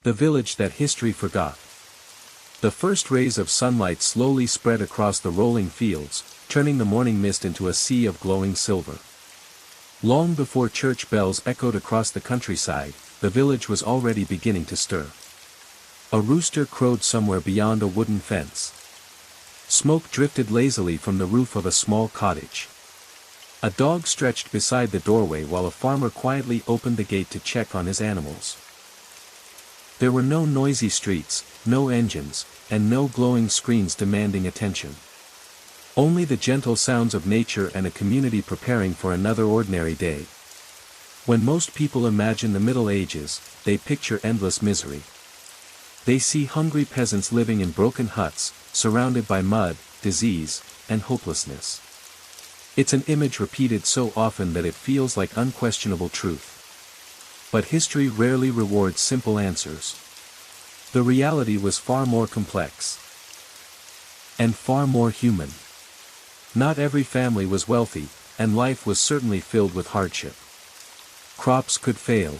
The village that history forgot. The first rays of sunlight slowly spread across the rolling fields, turning the morning mist into a sea of glowing silver. Long before church bells echoed across the countryside, the village was already beginning to stir. A rooster crowed somewhere beyond a wooden fence. Smoke drifted lazily from the roof of a small cottage. A dog stretched beside the doorway while a farmer quietly opened the gate to check on his animals. There were no noisy streets, no engines, and no glowing screens demanding attention. Only the gentle sounds of nature and a community preparing for another ordinary day. When most people imagine the Middle Ages, they picture endless misery. They see hungry peasants living in broken huts, surrounded by mud, disease, and hopelessness. It's an image repeated so often that it feels like unquestionable truth. But history rarely rewards simple answers. The reality was far more complex. And far more human. Not every family was wealthy, and life was certainly filled with hardship. Crops could fail.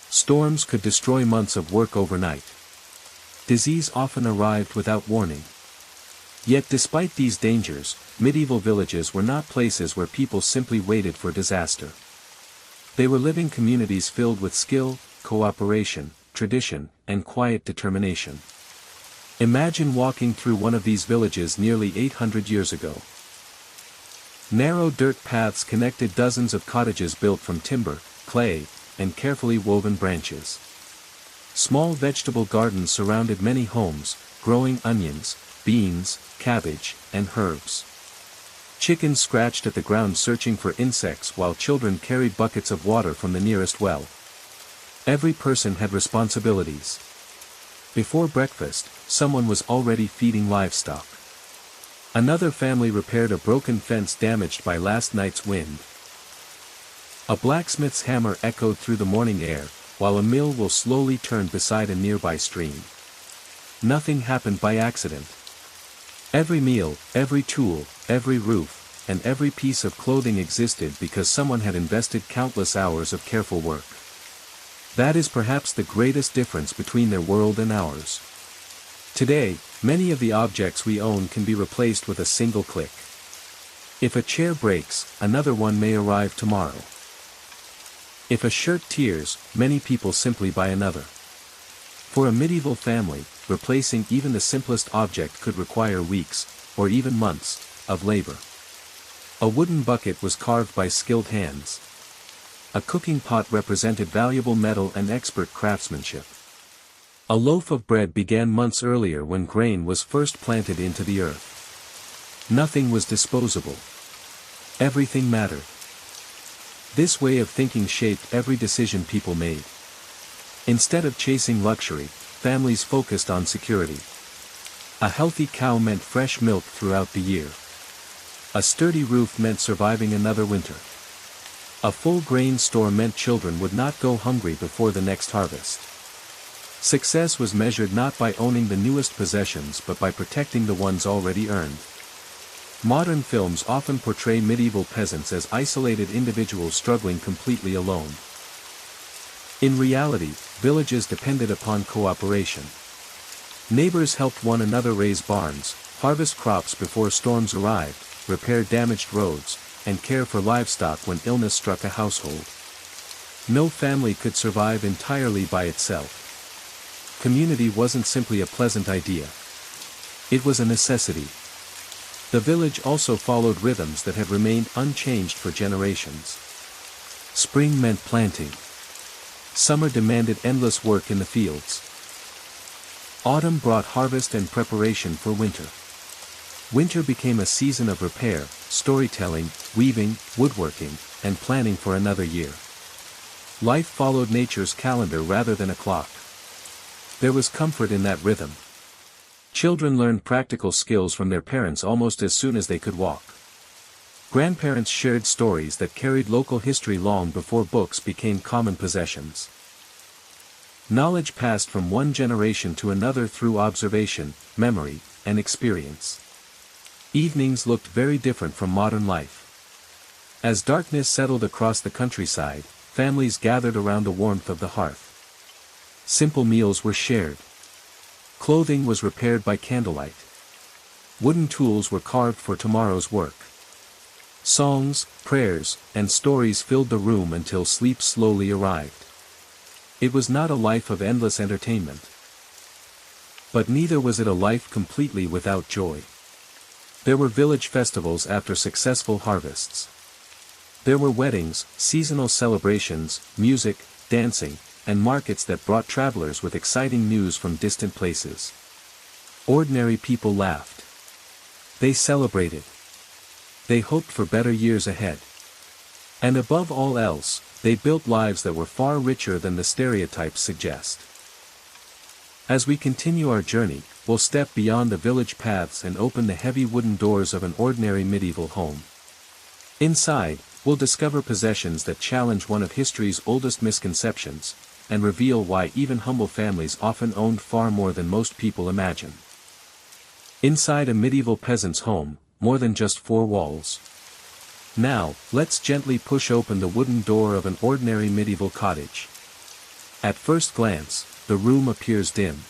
Storms could destroy months of work overnight. Disease often arrived without warning. Yet despite these dangers, medieval villages were not places where people simply waited for disaster. They were living communities filled with skill, cooperation, tradition, and quiet determination. Imagine walking through one of these villages nearly 800 years ago. Narrow dirt paths connected dozens of cottages built from timber, clay, and carefully woven branches. Small vegetable gardens surrounded many homes, growing onions, beans, cabbage, and herbs. Chickens scratched at the ground searching for insects while children carried buckets of water from the nearest well. Every person had responsibilities. Before breakfast, someone was already feeding livestock. Another family repaired a broken fence damaged by last night's wind. A blacksmith's hammer echoed through the morning air, while a mill will slowly turn beside a nearby stream. Nothing happened by accident. Every meal, every tool, every roof, and every piece of clothing existed because someone had invested countless hours of careful work. That is perhaps the greatest difference between their world and ours. Today, many of the objects we own can be replaced with a single click. If a chair breaks, another one may arrive tomorrow. If a shirt tears, many people simply buy another. For a medieval family, replacing even the simplest object could require weeks, or even months, of labor. A wooden bucket was carved by skilled hands. A cooking pot represented valuable metal and expert craftsmanship. A loaf of bread began months earlier when grain was first planted into the earth. Nothing was disposable. Everything mattered. This way of thinking shaped every decision people made. Instead of chasing luxury, families focused on security. A healthy cow meant fresh milk throughout the year. A sturdy roof meant surviving another winter. A full grain store meant children would not go hungry before the next harvest. Success was measured not by owning the newest possessions but by protecting the ones already earned. Modern films often portray medieval peasants as isolated individuals struggling completely alone. In reality, villages depended upon cooperation. Neighbors helped one another raise barns, harvest crops before storms arrived, repair damaged roads, and care for livestock when illness struck a household. No family could survive entirely by itself. Community wasn't simply a pleasant idea. It was a necessity. The village also followed rhythms that have remained unchanged for generations. Spring meant planting. Summer demanded endless work in the fields. Autumn brought harvest and preparation for winter. Winter became a season of repair, storytelling, weaving, woodworking, and planning for another year. Life followed nature's calendar rather than a clock. There was comfort in that rhythm. Children learned practical skills from their parents almost as soon as they could walk. Grandparents shared stories that carried local history long before books became common possessions. Knowledge passed from one generation to another through observation, memory, and experience. Evenings looked very different from modern life. As darkness settled across the countryside, families gathered around the warmth of the hearth. Simple meals were shared. Clothing was repaired by candlelight. Wooden tools were carved for tomorrow's work. Songs, prayers, and stories filled the room until sleep slowly arrived. It was not a life of endless entertainment. But neither was it a life completely without joy. There were village festivals after successful harvests. There were weddings, seasonal celebrations, music, dancing, and markets that brought travelers with exciting news from distant places. Ordinary people laughed. They celebrated. They hoped for better years ahead. And above all else, they built lives that were far richer than the stereotypes suggest. As we continue our journey, we'll step beyond the village paths and open the heavy wooden doors of an ordinary medieval home. Inside, we'll discover possessions that challenge one of history's oldest misconceptions, and reveal why even humble families often owned far more than most people imagine. Inside a medieval peasant's home, more than just four walls. Now, let's gently push open the wooden door of an ordinary medieval cottage. At first glance, the room appears dim.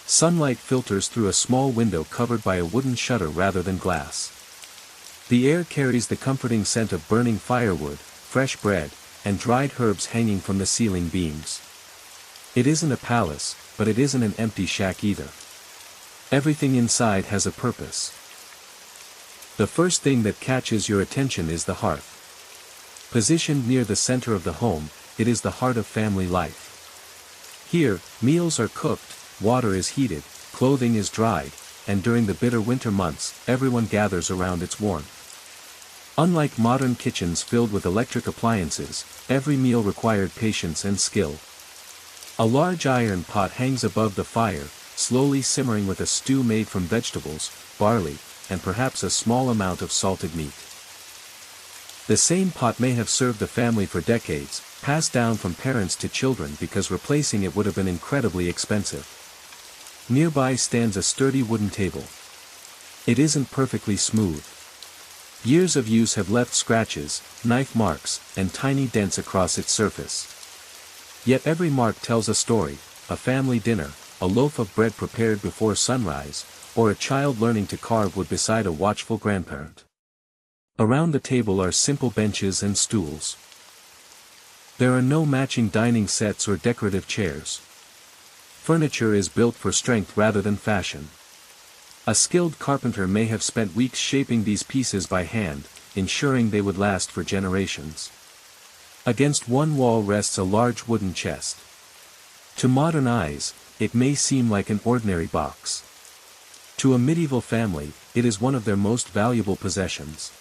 Sunlight filters through a small window covered by a wooden shutter rather than glass. The air carries the comforting scent of burning firewood, fresh bread, and dried herbs hanging from the ceiling beams. It isn't a palace, but it isn't an empty shack either. Everything inside has a purpose. The first thing that catches your attention is the hearth. Positioned near the center of the home, it is the heart of family life. Here, meals are cooked, water is heated, clothing is dried, and during the bitter winter months, everyone gathers around its warmth. Unlike modern kitchens filled with electric appliances, every meal required patience and skill. A large iron pot hangs above the fire, slowly simmering with a stew made from vegetables, barley, and perhaps a small amount of salted meat. The same pot may have served the family for decades, passed down from parents to children because replacing it would have been incredibly expensive. Nearby stands a sturdy wooden table. It isn't perfectly smooth. Years of use have left scratches, knife marks, and tiny dents across its surface. Yet every mark tells a story: a family dinner, a loaf of bread prepared before sunrise, or a child learning to carve wood beside a watchful grandparent. Around the table are simple benches and stools. There are no matching dining sets or decorative chairs. Furniture is built for strength rather than fashion. A skilled carpenter may have spent weeks shaping these pieces by hand, ensuring they would last for generations. Against one wall rests a large wooden chest. To modern eyes, it may seem like an ordinary box. To a medieval family, it is one of their most valuable possessions.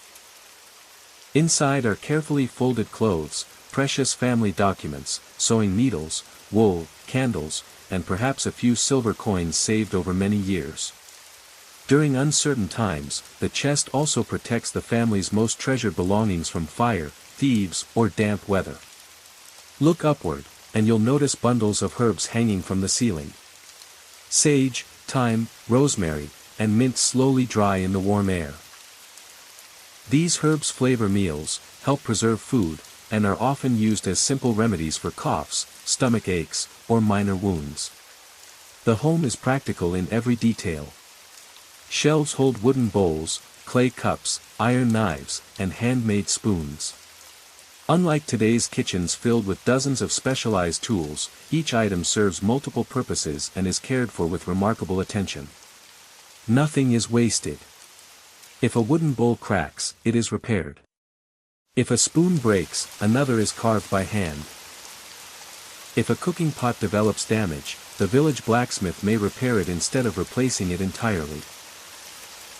Inside are carefully folded clothes, precious family documents, sewing needles, wool, candles, and perhaps a few silver coins saved over many years. During uncertain times, the chest also protects the family's most treasured belongings from fire, thieves, or damp weather. Look upward, and you'll notice bundles of herbs hanging from the ceiling. Sage, thyme, rosemary, and mint slowly dry in the warm air. These herbs flavor meals, help preserve food, and are often used as simple remedies for coughs, stomach aches, or minor wounds. The home is practical in every detail. Shelves hold wooden bowls, clay cups, iron knives, and handmade spoons. Unlike today's kitchens filled with dozens of specialized tools, each item serves multiple purposes and is cared for with remarkable attention. Nothing is wasted. If a wooden bowl cracks, it is repaired. If a spoon breaks, another is carved by hand. If a cooking pot develops damage, the village blacksmith may repair it instead of replacing it entirely.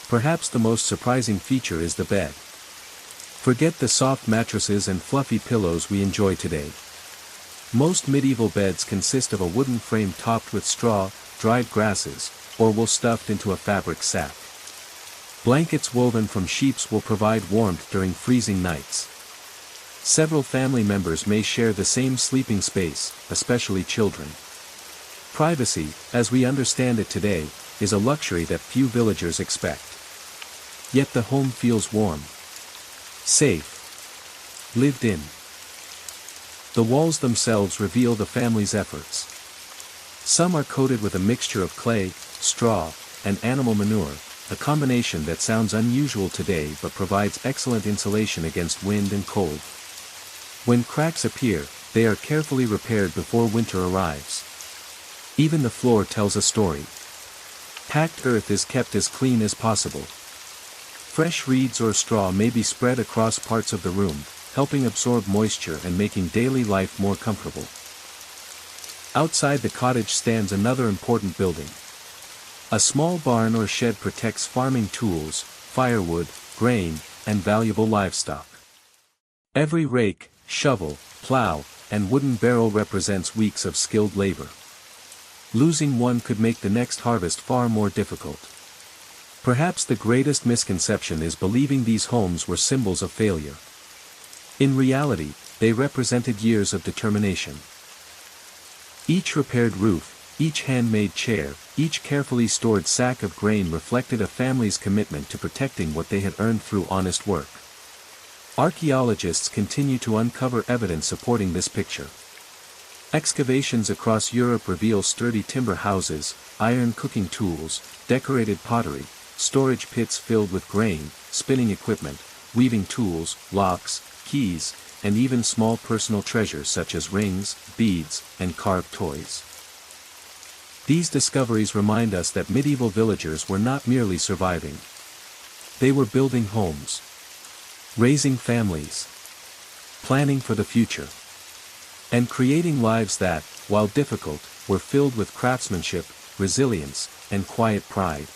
Perhaps the most surprising feature is the bed. Forget the soft mattresses and fluffy pillows we enjoy today. Most medieval beds consist of a wooden frame topped with straw, dried grasses, or wool stuffed into a fabric sack. Blankets woven from sheeps will provide warmth during freezing nights. Several family members may share the same sleeping space, especially children. Privacy, as we understand it today, is a luxury that few villagers expect. Yet the home feels warm. Safe. Lived in. The walls themselves reveal the family's efforts. Some are coated with a mixture of clay, straw, and animal manure, a combination that sounds unusual today but provides excellent insulation against wind and cold. When cracks appear, they are carefully repaired before winter arrives. Even the floor tells a story. Packed earth is kept as clean as possible. Fresh reeds or straw may be spread across parts of the room, helping absorb moisture and making daily life more comfortable. Outside the cottage stands another important building. A small barn or shed protects farming tools, firewood, grain, and valuable livestock. Every rake, shovel, plow, and wooden barrel represents weeks of skilled labor. Losing one could make the next harvest far more difficult. Perhaps the greatest misconception is believing these homes were symbols of failure. In reality, they represented years of determination. Each repaired roof, each handmade chair, each carefully stored sack of grain reflected a family's commitment to protecting what they had earned through honest work. Archaeologists continue to uncover evidence supporting this picture. Excavations across Europe reveal sturdy timber houses, iron cooking tools, decorated pottery, storage pits filled with grain, spinning equipment, weaving tools, locks, keys, and even small personal treasures such as rings, beads, and carved toys. These discoveries remind us that medieval villagers were not merely surviving. They were building homes, raising families, planning for the future, and creating lives that, while difficult, were filled with craftsmanship, resilience, and quiet pride.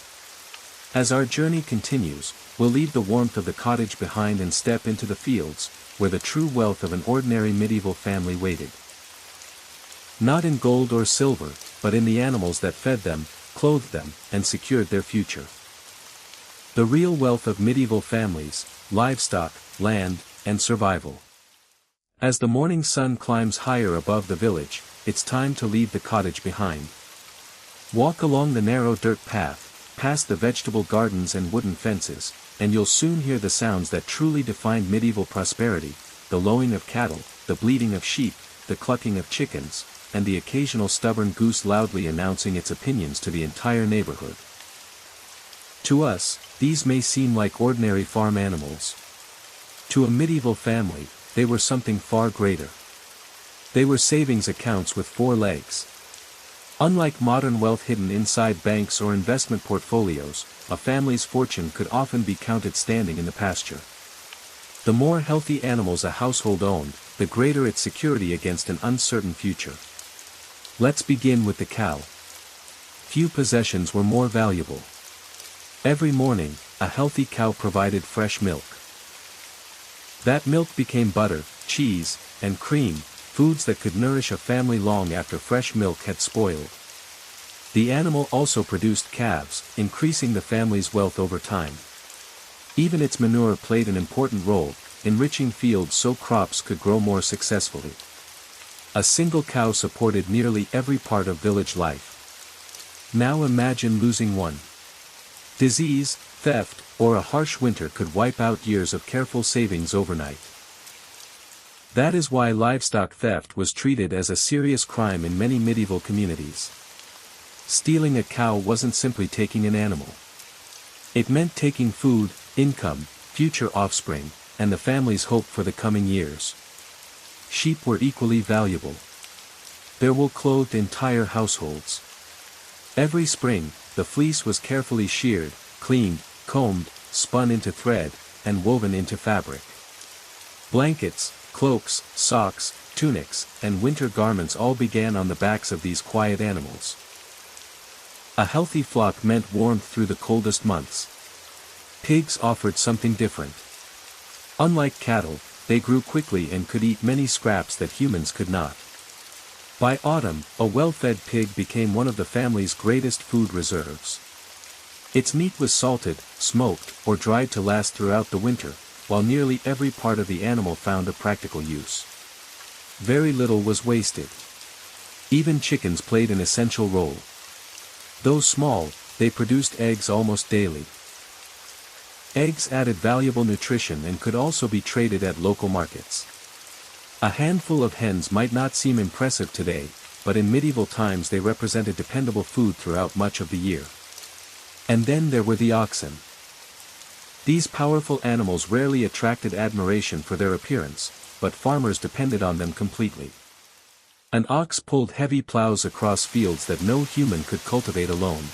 As our journey continues, we'll leave the warmth of the cottage behind and step into the fields, where the true wealth of an ordinary medieval family waited. Not in gold or silver, but in the animals that fed them, clothed them, and secured their future. The real wealth of medieval families: livestock, land, and survival. As the morning sun climbs higher above the village, it's time to leave the cottage behind. Walk along the narrow dirt path, past the vegetable gardens and wooden fences, and you'll soon hear the sounds that truly defined medieval prosperity: the lowing of cattle, the bleating of sheep, the clucking of chickens, and the occasional stubborn goose loudly announcing its opinions to the entire neighborhood. To us, these may seem like ordinary farm animals. To a medieval family, they were something far greater. They were savings accounts with 4 legs. Unlike modern wealth hidden inside banks or investment portfolios, a family's fortune could often be counted standing in the pasture. The more healthy animals a household owned, the greater its security against an uncertain future. Let's begin with the cow. Few possessions were more valuable. Every morning, a healthy cow provided fresh milk. That milk became butter, cheese, and cream, foods that could nourish a family long after fresh milk had spoiled. The animal also produced calves, increasing the family's wealth over time. Even its manure played an important role, enriching fields so crops could grow more successfully. A single cow supported nearly every part of village life. Now imagine losing one. Disease, theft, or a harsh winter could wipe out years of careful savings overnight. That is why livestock theft was treated as a serious crime in many medieval communities. Stealing a cow wasn't simply taking an animal. It meant taking food, income, future offspring, and the family's hope for the coming years. Sheep were equally valuable. Their wool clothed entire households. Every spring, the fleece was carefully sheared, cleaned, combed, spun into thread, and woven into fabric. Blankets, cloaks, socks, tunics, and winter garments all began on the backs of these quiet animals. A healthy flock meant warmth through the coldest months. Pigs offered something different. Unlike cattle, they grew quickly and could eat many scraps that humans could not. By autumn, a well-fed pig became one of the family's greatest food reserves. Its meat was salted, smoked, or dried to last throughout the winter, while nearly every part of the animal found a practical use. Very little was wasted. Even chickens played an essential role. Though small, they produced eggs almost daily. Eggs added valuable nutrition and could also be traded at local markets. A handful of hens might not seem impressive today, but in medieval times they represented dependable food throughout much of the year. And then there were the oxen. These powerful animals rarely attracted admiration for their appearance, but farmers depended on them completely. An ox pulled heavy plows across fields that no human could cultivate alone.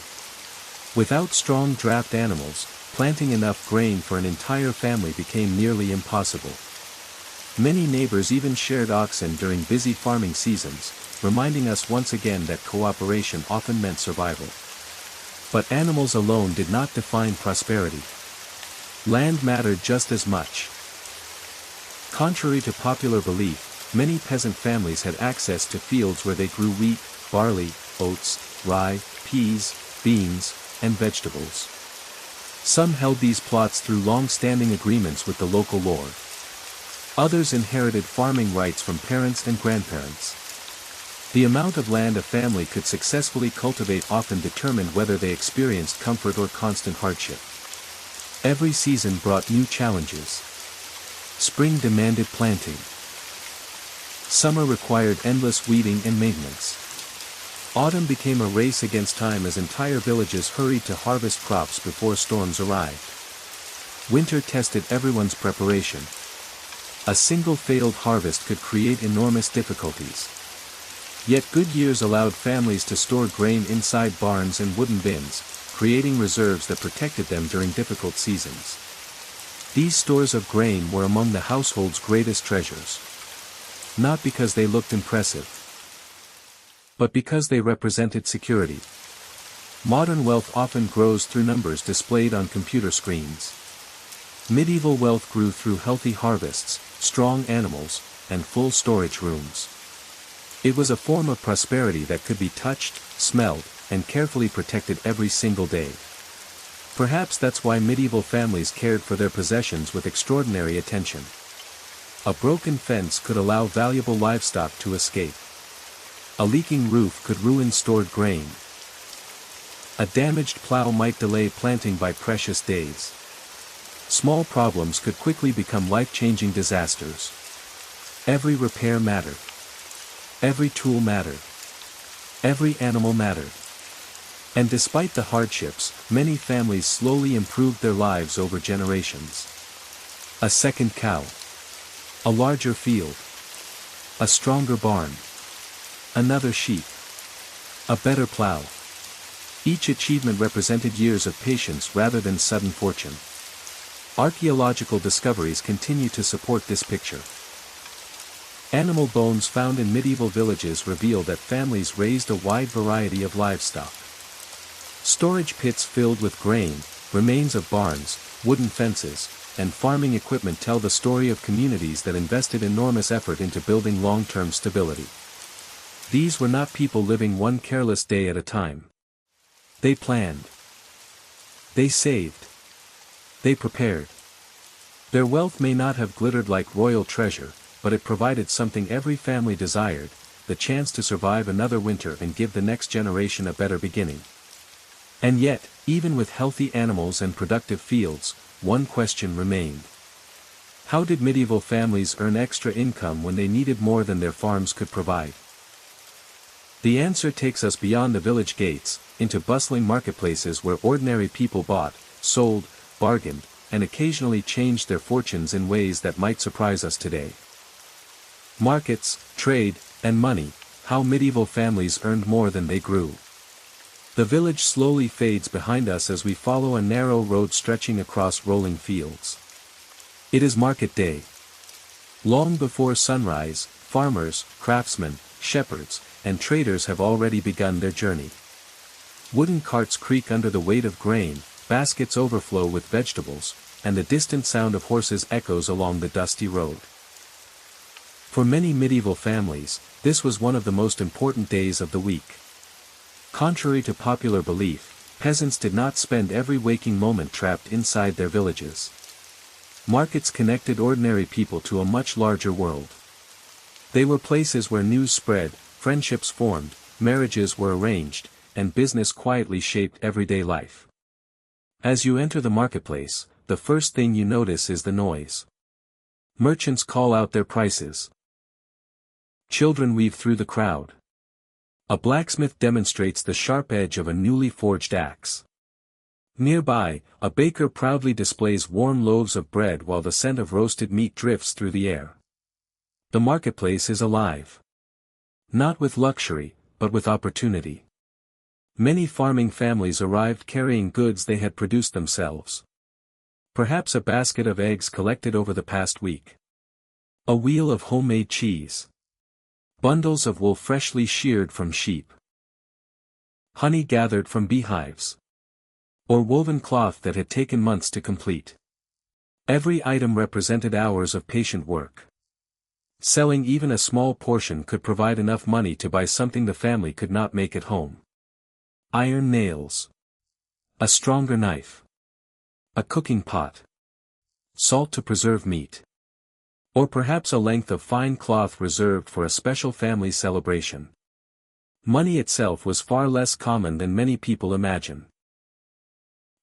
Without strong draft animals, planting enough grain for an entire family became nearly impossible. Many neighbors even shared oxen during busy farming seasons, reminding us once again that cooperation often meant survival. But animals alone did not define prosperity. Land mattered just as much. Contrary to popular belief, many peasant families had access to fields where they grew wheat, barley, oats, rye, peas, beans, and vegetables. Some held these plots through long-standing agreements with the local lord. Others inherited farming rights from parents and grandparents. The amount of land a family could successfully cultivate often determined whether they experienced comfort or constant hardship. Every season brought new challenges. Spring demanded planting. Summer required endless weeding and maintenance. Autumn became a race against time as entire villages hurried to harvest crops before storms arrived. Winter tested everyone's preparation. A single failed harvest could create enormous difficulties. Yet good years allowed families to store grain inside barns and wooden bins, creating reserves that protected them during difficult seasons. These stores of grain were among the household's greatest treasures. Not because they looked impressive, but because they represented security. Modern wealth often grows through numbers displayed on computer screens. Medieval wealth grew through healthy harvests, strong animals, and full storage rooms. It was a form of prosperity that could be touched, smelled, and carefully protected every single day. Perhaps that's why medieval families cared for their possessions with extraordinary attention. A broken fence could allow valuable livestock to escape. A leaking roof could ruin stored grain. A damaged plow might delay planting by precious days. Small problems could quickly become life-changing disasters. Every repair mattered. Every tool mattered. Every animal mattered. And despite the hardships, many families slowly improved their lives over generations. A second cow. A larger field. A stronger barn. Another sheep. A better plow. Each achievement represented years of patience rather than sudden fortune. Archaeological discoveries continue to support this picture. Animal bones found in medieval villages reveal that families raised a wide variety of livestock. Storage pits filled with grain, remains of barns, wooden fences, and farming equipment tell the story of communities that invested enormous effort into building long-term stability. These were not people living one careless day at a time. They planned. They saved. They prepared. Their wealth may not have glittered like royal treasure, but it provided something every family desired, the chance to survive another winter and give the next generation a better beginning. And yet, even with healthy animals and productive fields, one question remained. How did medieval families earn extra income when they needed more than their farms could provide? The answer takes us beyond the village gates, into bustling marketplaces where ordinary people bought, sold, bargained, and occasionally changed their fortunes in ways that might surprise us today. Markets, trade, and money, how medieval families earned more than they grew. The village slowly fades behind us as we follow a narrow road stretching across rolling fields. It is market day. Long before sunrise, farmers, craftsmen, shepherds, and traders have already begun their journey. Wooden carts creak under the weight of grain, baskets overflow with vegetables, and the distant sound of horses echoes along the dusty road. For many medieval families, this was one of the most important days of the week. Contrary to popular belief, peasants did not spend every waking moment trapped inside their villages. Markets connected ordinary people to a much larger world. They were places where news spread, friendships formed, marriages were arranged, and business quietly shaped everyday life. As you enter the marketplace, the first thing you notice is the noise. Merchants call out their prices. Children weave through the crowd. A blacksmith demonstrates the sharp edge of a newly forged axe. Nearby, a baker proudly displays warm loaves of bread while the scent of roasted meat drifts through the air. The marketplace is alive. Not with luxury, but with opportunity. Many farming families arrived carrying goods they had produced themselves. Perhaps a basket of eggs collected over the past week. A wheel of homemade cheese. Bundles of wool freshly sheared from sheep. Honey gathered from beehives. Or woven cloth that had taken months to complete. Every item represented hours of patient work. Selling even a small portion could provide enough money to buy something the family could not make at home. Iron nails. A stronger knife. A cooking pot. Salt to preserve meat. Or perhaps a length of fine cloth reserved for a special family celebration. Money itself was far less common than many people imagine.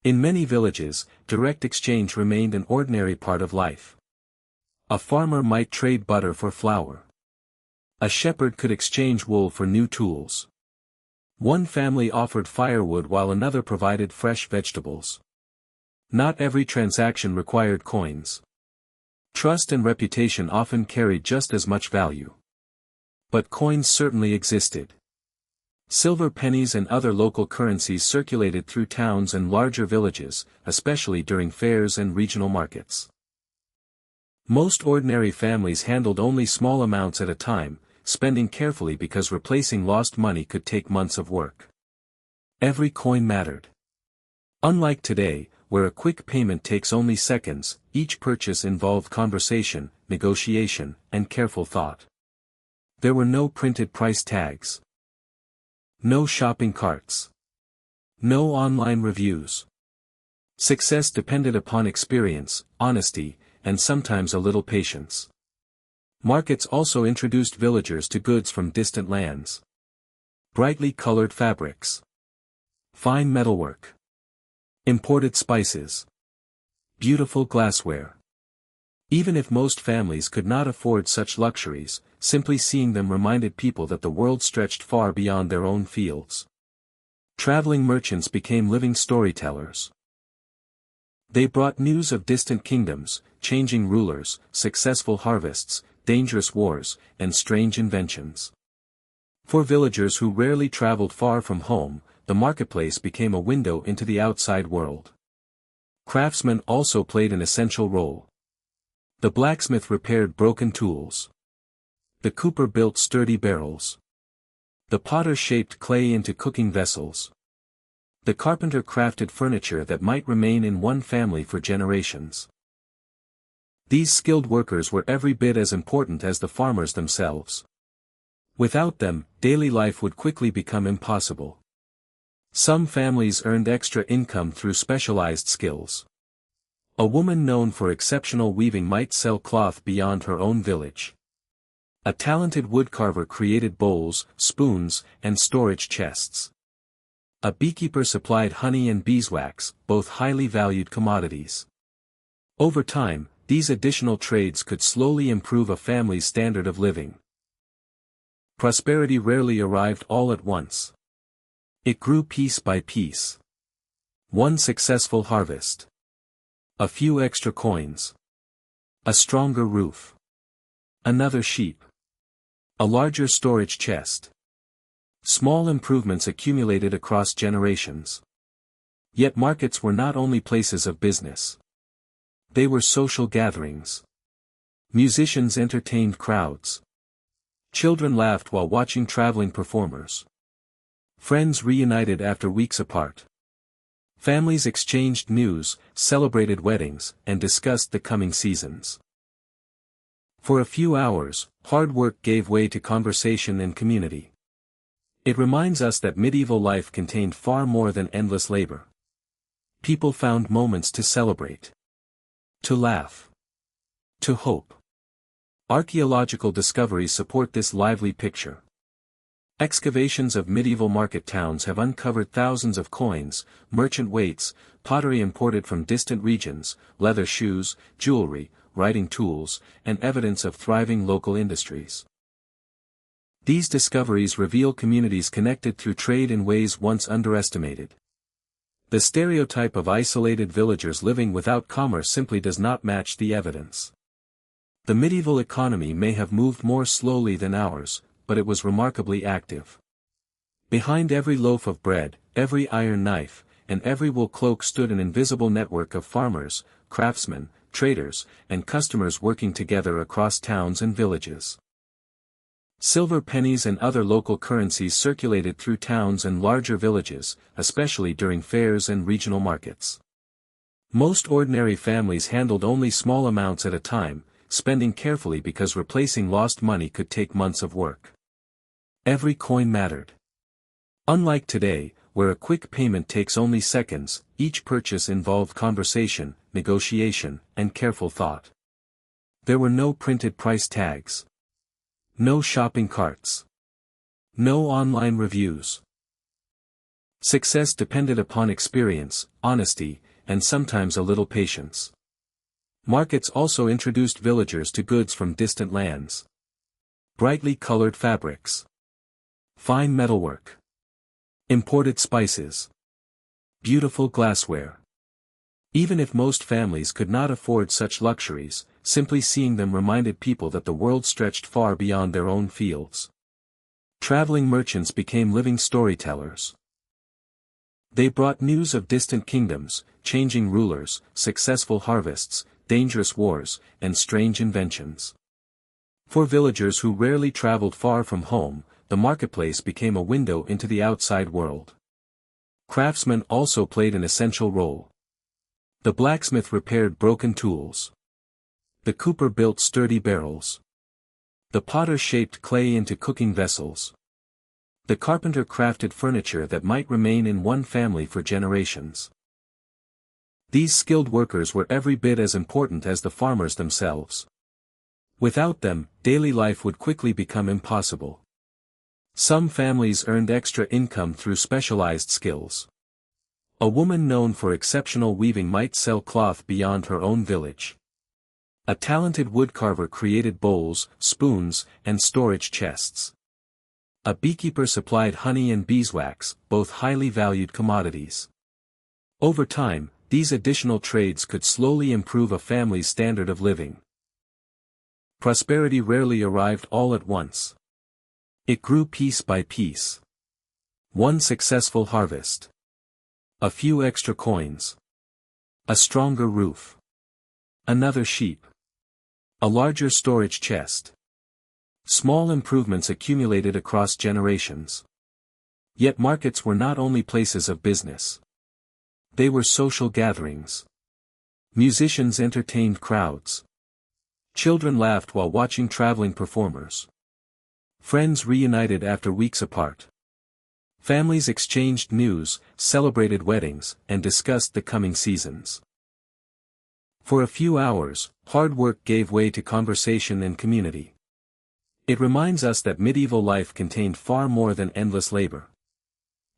In many villages, direct exchange remained an ordinary part of life. A farmer might trade butter for flour. A shepherd could exchange wool for new tools. One family offered firewood while another provided fresh vegetables. Not every transaction required coins. Trust and reputation often carried just as much value. But coins certainly existed. Silver pennies and other local currencies circulated through towns and larger villages, especially during fairs and regional markets. Most ordinary families handled only small amounts at a time, spending carefully because replacing lost money could take months of work. Every coin mattered. Unlike today, where a quick payment takes only seconds, each purchase involved conversation, negotiation, and careful thought. There were no printed price tags. No shopping carts. No online reviews. Success depended upon experience, honesty, and sometimes a little patience. Markets also introduced villagers to goods from distant lands. Brightly colored fabrics. Fine metalwork. Imported spices. Beautiful glassware. Even if most families could not afford such luxuries, simply seeing them reminded people that the world stretched far beyond their own fields. Traveling merchants became living storytellers. They brought news of distant kingdoms, changing rulers, successful harvests, dangerous wars, and strange inventions. For villagers who rarely traveled far from home, the marketplace became a window into the outside world. Craftsmen also played an essential role. The blacksmith repaired broken tools. The cooper built sturdy barrels. The potter shaped clay into cooking vessels. The carpenter crafted furniture that might remain in one family for generations. These skilled workers were every bit as important as the farmers themselves. Without them, daily life would quickly become impossible. Some families earned extra income through specialized skills. A woman known for exceptional weaving might sell cloth beyond her own village. A talented woodcarver created bowls, spoons, and storage chests. A beekeeper supplied honey and beeswax, both highly valued commodities. Over time, these additional trades could slowly improve a family's standard of living. Prosperity rarely arrived all at once. It grew piece by piece. One successful harvest. A few extra coins. A stronger roof. Another sheep. A larger storage chest. Small improvements accumulated across generations. Yet markets were not only places of business. They were social gatherings. Musicians entertained crowds. Children laughed while watching traveling performers. Friends reunited after weeks apart. Families exchanged news, celebrated weddings, and discussed the coming seasons. For a few hours, hard work gave way to conversation and community. It reminds us that medieval life contained far more than endless labor. People found moments to celebrate. To laugh. To hope. Archaeological discoveries support this lively picture. Excavations of medieval market towns have uncovered thousands of coins, merchant weights, pottery imported from distant regions, leather shoes, jewelry, writing tools, and evidence of thriving local industries. These discoveries reveal communities connected through trade in ways once underestimated. The stereotype of isolated villagers living without commerce simply does not match the evidence. The medieval economy may have moved more slowly than ours, but it was remarkably active. Behind every loaf of bread, every iron knife, and every wool cloak stood an invisible network of farmers, craftsmen, traders, and customers working together across towns and villages. Silver pennies and other local currencies circulated through towns and larger villages, especially during fairs and regional markets. Most ordinary families handled only small amounts at a time, spending carefully because replacing lost money could take months of work. Every coin mattered. Unlike today, where a quick payment takes only seconds, each purchase involved conversation, negotiation, and careful thought. There were no printed price tags. No shopping carts. No online reviews. Success depended upon experience, honesty, and sometimes a little patience. Markets also introduced villagers to goods from distant lands. Brightly colored fabrics. Fine metalwork. Imported spices. Beautiful glassware. Even if most families could not afford such luxuries, simply seeing them reminded people that the world stretched far beyond their own fields. Traveling merchants became living storytellers. They brought news of distant kingdoms, changing rulers, successful harvests, dangerous wars, and strange inventions. For villagers who rarely traveled far from home, the marketplace became a window into the outside world. Craftsmen also played an essential role. The blacksmith repaired broken tools. The cooper built sturdy barrels. The potter shaped clay into cooking vessels. The carpenter crafted furniture that might remain in one family for generations. These skilled workers were every bit as important as the farmers themselves. Without them, daily life would quickly become impossible. Some families earned extra income through specialized skills. A woman known for exceptional weaving might sell cloth beyond her own village. A talented woodcarver created bowls, spoons, and storage chests. A beekeeper supplied honey and beeswax, both highly valued commodities. Over time, these additional trades could slowly improve a family's standard of living. Prosperity rarely arrived all at once. It grew piece by piece. One successful harvest. A few extra coins. A stronger roof. Another sheep. A larger storage chest. Small improvements accumulated across generations. Yet markets were not only places of business. They were social gatherings. Musicians entertained crowds. Children laughed while watching traveling performers. Friends reunited after weeks apart. Families exchanged news, celebrated weddings, and discussed the coming seasons. For a few hours, hard work gave way to conversation and community. It reminds us that medieval life contained far more than endless labor.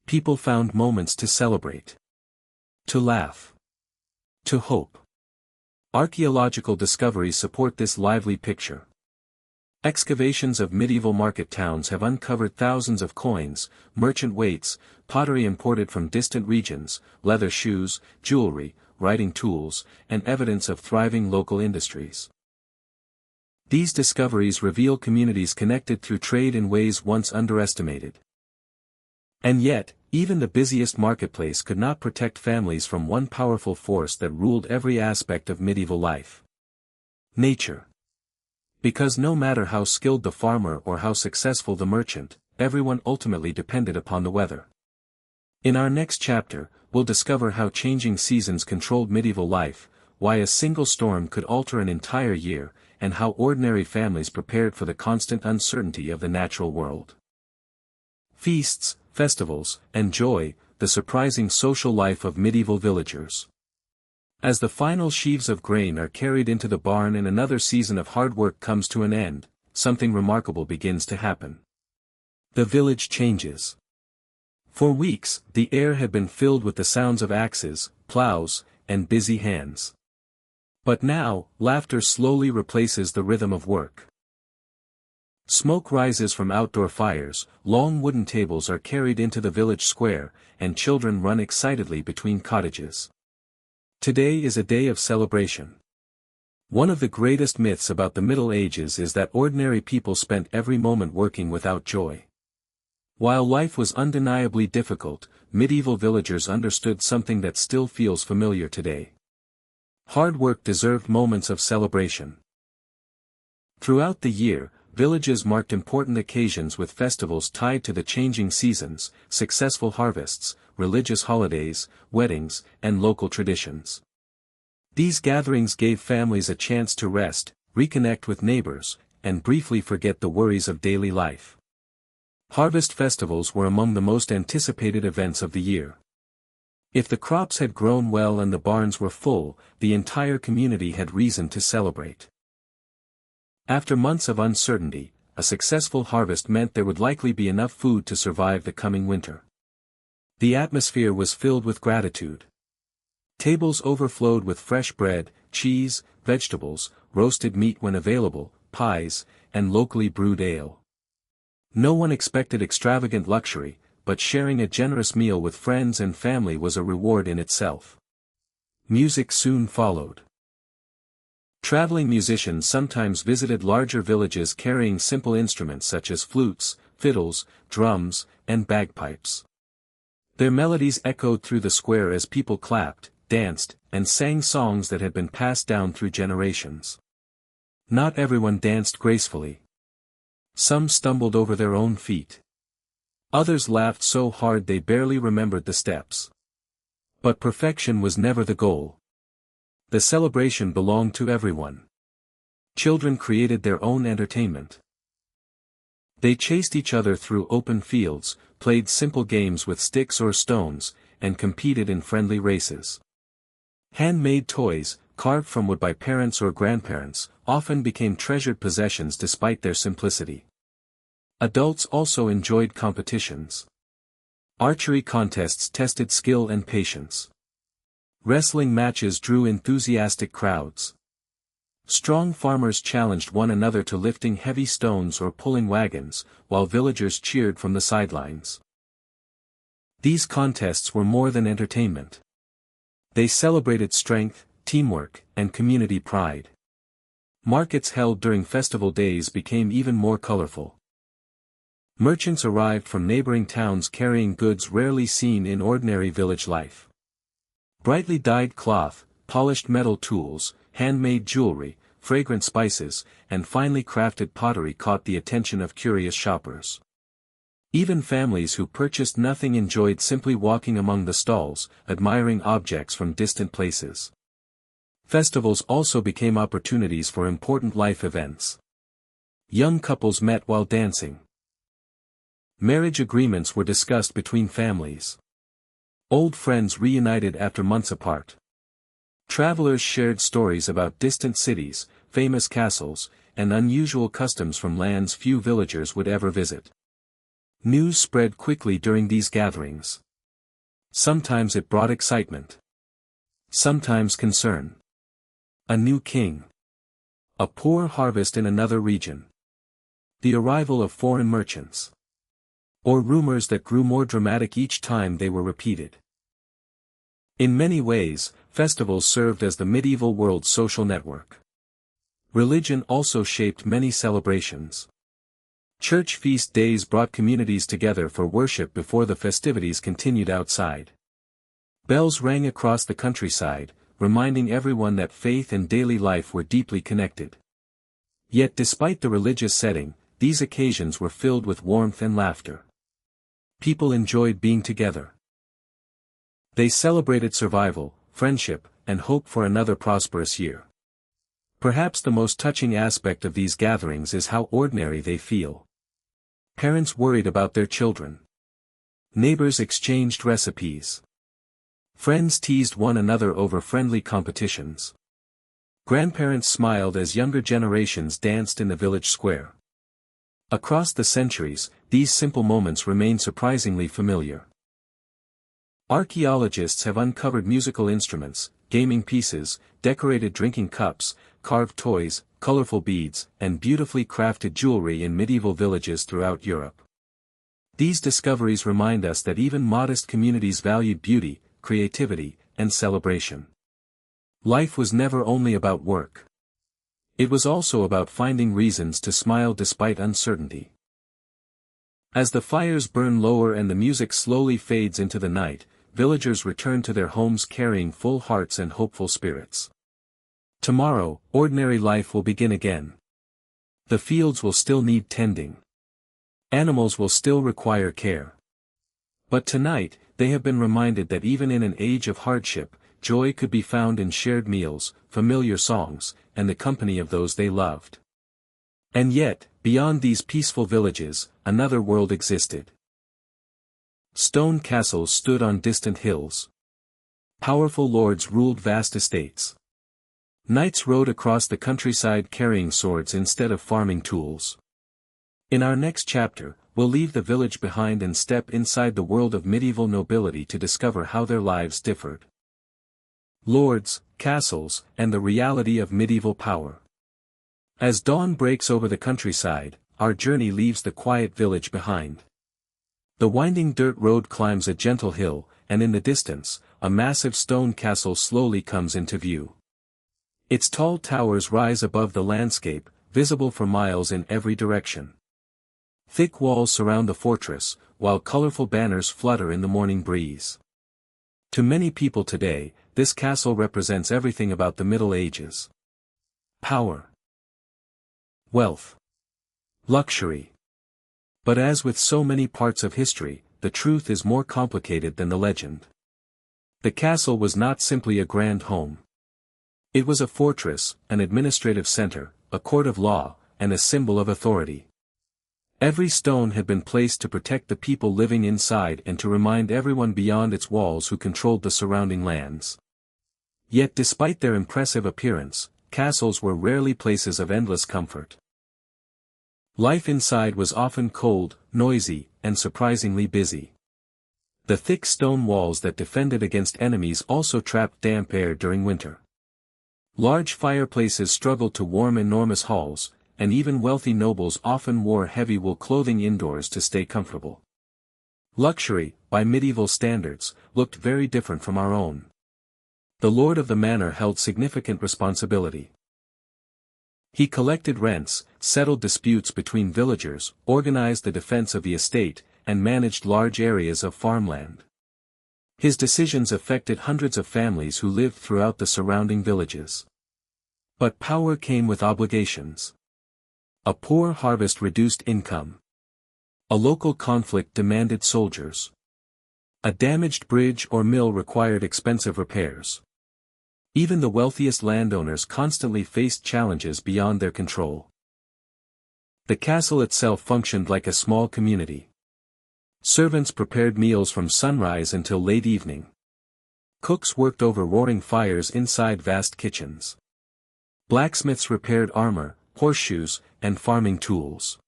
People found moments to celebrate. To laugh. To hope. Archaeological discoveries support this lively picture. Excavations of medieval market towns have uncovered thousands of coins, merchant weights, pottery imported from distant regions, leather shoes, jewelry, writing tools, and evidence of thriving local industries. These discoveries reveal communities connected through trade in ways once underestimated. And yet, even the busiest marketplace could not protect families from one powerful force that ruled every aspect of medieval life. Nature. Because no matter how skilled the farmer or how successful the merchant, everyone ultimately depended upon the weather. In our next chapter, we'll discover how changing seasons controlled medieval life, why a single storm could alter an entire year, and how ordinary families prepared for the constant uncertainty of the natural world. Feasts, festivals, and joy, the surprising social life of medieval villagers. As the final sheaves of grain are carried into the barn and another season of hard work comes to an end, something remarkable begins to happen. The village changes. For weeks, the air had been filled with the sounds of axes, plows, and busy hands. But now, laughter slowly replaces the rhythm of work. Smoke rises from outdoor fires, long wooden tables are carried into the village square, and children run excitedly between cottages. Today is a day of celebration. One of the greatest myths about the Middle Ages is that ordinary people spent every moment working without joy. While life was undeniably difficult, medieval villagers understood something that still feels familiar today. Hard work deserved moments of celebration. Throughout the year, villages marked important occasions with festivals tied to the changing seasons, successful harvests, religious holidays, weddings, and local traditions. These gatherings gave families a chance to rest, reconnect with neighbors, and briefly forget the worries of daily life. Harvest festivals were among the most anticipated events of the year. If the crops had grown well and the barns were full, the entire community had reason to celebrate. After months of uncertainty, a successful harvest meant there would likely be enough food to survive the coming winter. The atmosphere was filled with gratitude. Tables overflowed with fresh bread, cheese, vegetables, roasted meat when available, pies, and locally brewed ale. No one expected extravagant luxury, but sharing a generous meal with friends and family was a reward in itself. Music soon followed. Traveling musicians sometimes visited larger villages carrying simple instruments such as flutes, fiddles, drums, and bagpipes. Their melodies echoed through the square as people clapped, danced, and sang songs that had been passed down through generations. Not everyone danced gracefully. Some stumbled over their own feet. Others laughed so hard they barely remembered the steps. But perfection was never the goal. The celebration belonged to everyone. Children created their own entertainment. They chased each other through open fields, played simple games with sticks or stones, and competed in friendly races. Handmade toys, carved from wood by parents or grandparents, often became treasured possessions despite their simplicity. Adults also enjoyed competitions. Archery contests tested skill and patience. Wrestling matches drew enthusiastic crowds. Strong farmers challenged one another to lifting heavy stones or pulling wagons, while villagers cheered from the sidelines. These contests were more than entertainment. They celebrated strength, teamwork, and community pride. Markets held during festival days became even more colorful. Merchants arrived from neighboring towns carrying goods rarely seen in ordinary village life. Brightly dyed cloth, polished metal tools, handmade jewelry, fragrant spices, and finely crafted pottery caught the attention of curious shoppers. Even families who purchased nothing enjoyed simply walking among the stalls, admiring objects from distant places. Festivals also became opportunities for important life events. Young couples met while dancing. Marriage agreements were discussed between families. Old friends reunited after months apart. Travelers shared stories about distant cities, famous castles, and unusual customs from lands few villagers would ever visit. News spread quickly during these gatherings. Sometimes it brought excitement. Sometimes concern. A new king. A poor harvest in another region. The arrival of foreign merchants. Or rumors that grew more dramatic each time they were repeated. In many ways, festivals served as the medieval world's social network. Religion also shaped many celebrations. Church feast days brought communities together for worship before the festivities continued outside. Bells rang across the countryside, reminding everyone that faith and daily life were deeply connected. Yet despite the religious setting, these occasions were filled with warmth and laughter. People enjoyed being together. They celebrated survival, friendship, and hope for another prosperous year. Perhaps the most touching aspect of these gatherings is how ordinary they feel. Parents worried about their children. Neighbors exchanged recipes. Friends teased one another over friendly competitions. Grandparents smiled as younger generations danced in the village square. Across the centuries, these simple moments remain surprisingly familiar. Archaeologists have uncovered musical instruments, gaming pieces, decorated drinking cups, carved toys, colorful beads, and beautifully crafted jewelry in medieval villages throughout Europe. These discoveries remind us that even modest communities valued beauty, creativity, and celebration. Life was never only about work. It was also about finding reasons to smile despite uncertainty. As the fires burn lower and the music slowly fades into the night, villagers return to their homes carrying full hearts and hopeful spirits. Tomorrow, ordinary life will begin again. The fields will still need tending. Animals will still require care. But tonight, they have been reminded that even in an age of hardship, joy could be found in shared meals, familiar songs, and the company of those they loved. And yet, beyond these peaceful villages, another world existed. Stone castles stood on distant hills. Powerful lords ruled vast estates. Knights rode across the countryside carrying swords instead of farming tools. In our next chapter, we'll leave the village behind and step inside the world of medieval nobility to discover how their lives differed. Lords, castles, and the reality of medieval power. As dawn breaks over the countryside, our journey leaves the quiet village behind. The winding dirt road climbs a gentle hill, and in the distance, a massive stone castle slowly comes into view. Its tall towers rise above the landscape, visible for miles in every direction. Thick walls surround the fortress, while colorful banners flutter in the morning breeze. To many people today, this castle represents everything about the Middle Ages. Power, wealth, luxury. But as with so many parts of history, the truth is more complicated than the legend. The castle was not simply a grand home. It was a fortress, an administrative center, a court of law, and a symbol of authority. Every stone had been placed to protect the people living inside and to remind everyone beyond its walls who controlled the surrounding lands. Yet despite their impressive appearance, castles were rarely places of endless comfort. Life inside was often cold, noisy, and surprisingly busy. The thick stone walls that defended against enemies also trapped damp air during winter. Large fireplaces struggled to warm enormous halls, and even wealthy nobles often wore heavy wool clothing indoors to stay comfortable. Luxury, by medieval standards, looked very different from our own. The lord of the manor held significant responsibility. He collected rents, settled disputes between villagers, organized the defense of the estate, and managed large areas of farmland. His decisions affected hundreds of families who lived throughout the surrounding villages. But power came with obligations. A poor harvest reduced income. A local conflict demanded soldiers. A damaged bridge or mill required expensive repairs. Even the wealthiest landowners constantly faced challenges beyond their control. The castle itself functioned like a small community. Servants prepared meals from sunrise until late evening. Cooks worked over roaring fires inside vast kitchens. Blacksmiths repaired armor, horseshoes, and farming tools.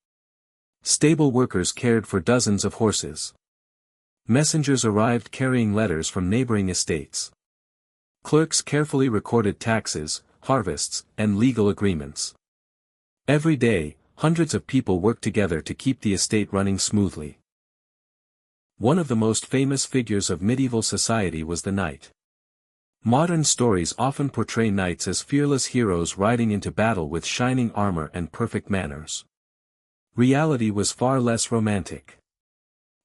Stable workers cared for dozens of horses. Messengers arrived carrying letters from neighboring estates. Clerks carefully recorded taxes, harvests, and legal agreements. Every day, hundreds of people worked together to keep the estate running smoothly. One of the most famous figures of medieval society was the knight. Modern stories often portray knights as fearless heroes riding into battle with shining armor and perfect manners. Reality was far less romantic.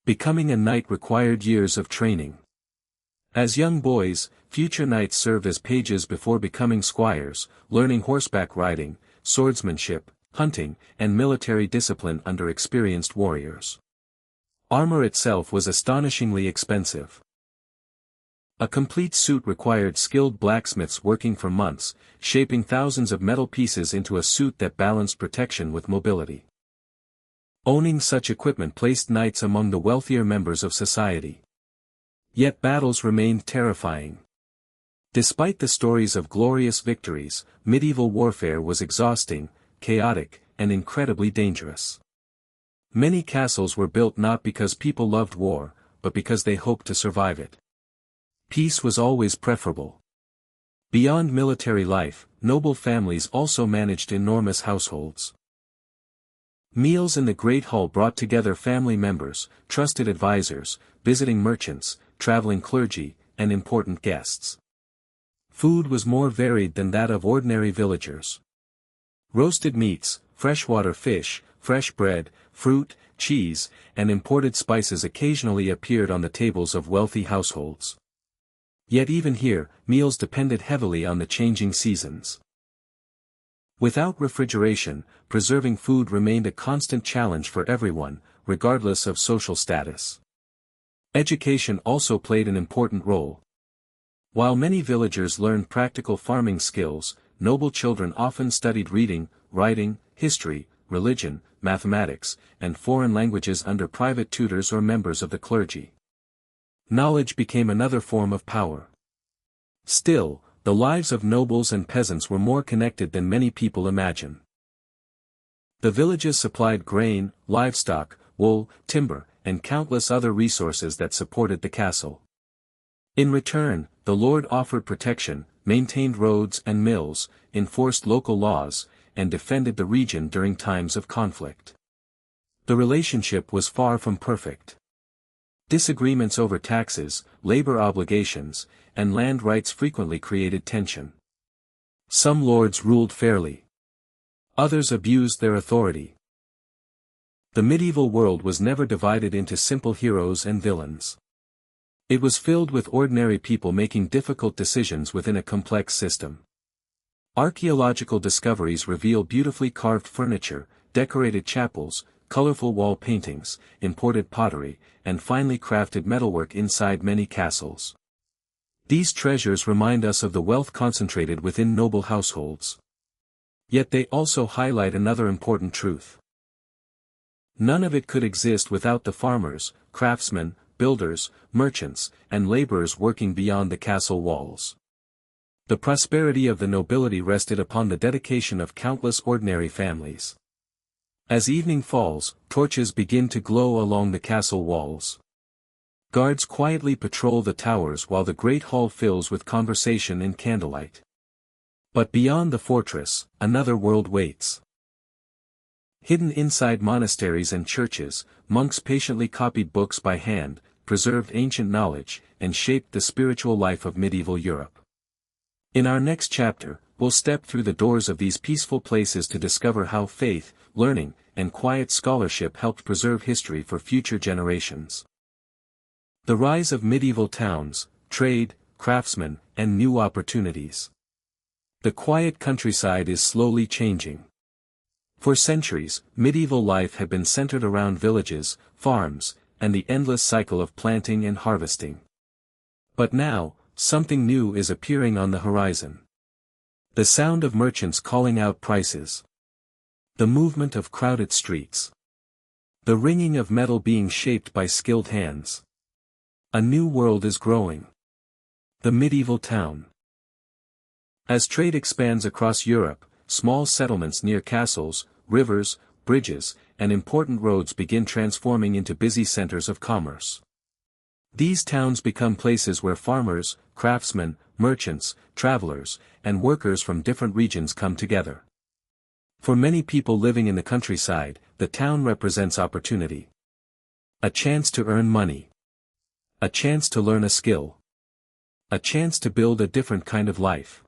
Becoming a knight required years of training. As young boys, future knights served as pages before becoming squires, learning horseback riding, swordsmanship, hunting, and military discipline under experienced warriors. Armor itself was astonishingly expensive. A complete suit required skilled blacksmiths working for months, shaping thousands of metal pieces into a suit that balanced protection with mobility. Owning such equipment placed knights among the wealthier members of society. Yet battles remained terrifying. Despite the stories of glorious victories, medieval warfare was exhausting, chaotic, and incredibly dangerous. Many castles were built not because people loved war, but because they hoped to survive it. Peace was always preferable. Beyond military life, noble families also managed enormous households. Meals in the Great Hall brought together family members, trusted advisors, visiting merchants, traveling clergy, and important guests. Food was more varied than that of ordinary villagers. Roasted meats, freshwater fish, fresh bread, fruit, cheese, and imported spices occasionally appeared on the tables of wealthy households. Yet even here, meals depended heavily on the changing seasons. Without refrigeration, preserving food remained a constant challenge for everyone, regardless of social status. Education also played an important role. While many villagers learned practical farming skills, noble children often studied reading, writing, history, religion, mathematics, and foreign languages under private tutors or members of the clergy. Knowledge became another form of power. Still, the lives of nobles and peasants were more connected than many people imagine. The villages supplied grain, livestock, wool, timber, and countless other resources that supported the castle. In return, the lord offered protection, maintained roads and mills, enforced local laws, and defended the region during times of conflict. The relationship was far from perfect. Disagreements over taxes, labor obligations, and land rights frequently created tension. Some lords ruled fairly. Others abused their authority. The medieval world was never divided into simple heroes and villains. It was filled with ordinary people making difficult decisions within a complex system. Archaeological discoveries reveal beautifully carved furniture, decorated chapels, colorful wall paintings, imported pottery, and finely crafted metalwork inside many castles. These treasures remind us of the wealth concentrated within noble households. Yet they also highlight another important truth. None of it could exist without the farmers, craftsmen, builders, merchants, and laborers working beyond the castle walls. The prosperity of the nobility rested upon the dedication of countless ordinary families. As evening falls, torches begin to glow along the castle walls. Guards quietly patrol the towers while the great hall fills with conversation and candlelight. But beyond the fortress, another world waits. Hidden inside monasteries and churches, monks patiently copied books by hand, preserved ancient knowledge, and shaped the spiritual life of medieval Europe. In our next chapter, we'll step through the doors of these peaceful places to discover how faith, learning, and quiet scholarship helped preserve history for future generations. The rise of medieval towns, trade, craftsmen, and new opportunities. The quiet countryside is slowly changing. For centuries, medieval life had been centered around villages, farms, and the endless cycle of planting and harvesting. But now, something new is appearing on the horizon. The sound of merchants calling out prices. The movement of crowded streets. The ringing of metal being shaped by skilled hands. A new world is growing. The medieval town. As trade expands across Europe, small settlements near castles, rivers, bridges, and important roads begin transforming into busy centers of commerce. These towns become places where farmers, craftsmen, merchants, travelers, and workers from different regions come together. For many people living in the countryside, the town represents opportunity. A chance to earn money. A chance to learn a skill. A chance to build a different kind of life.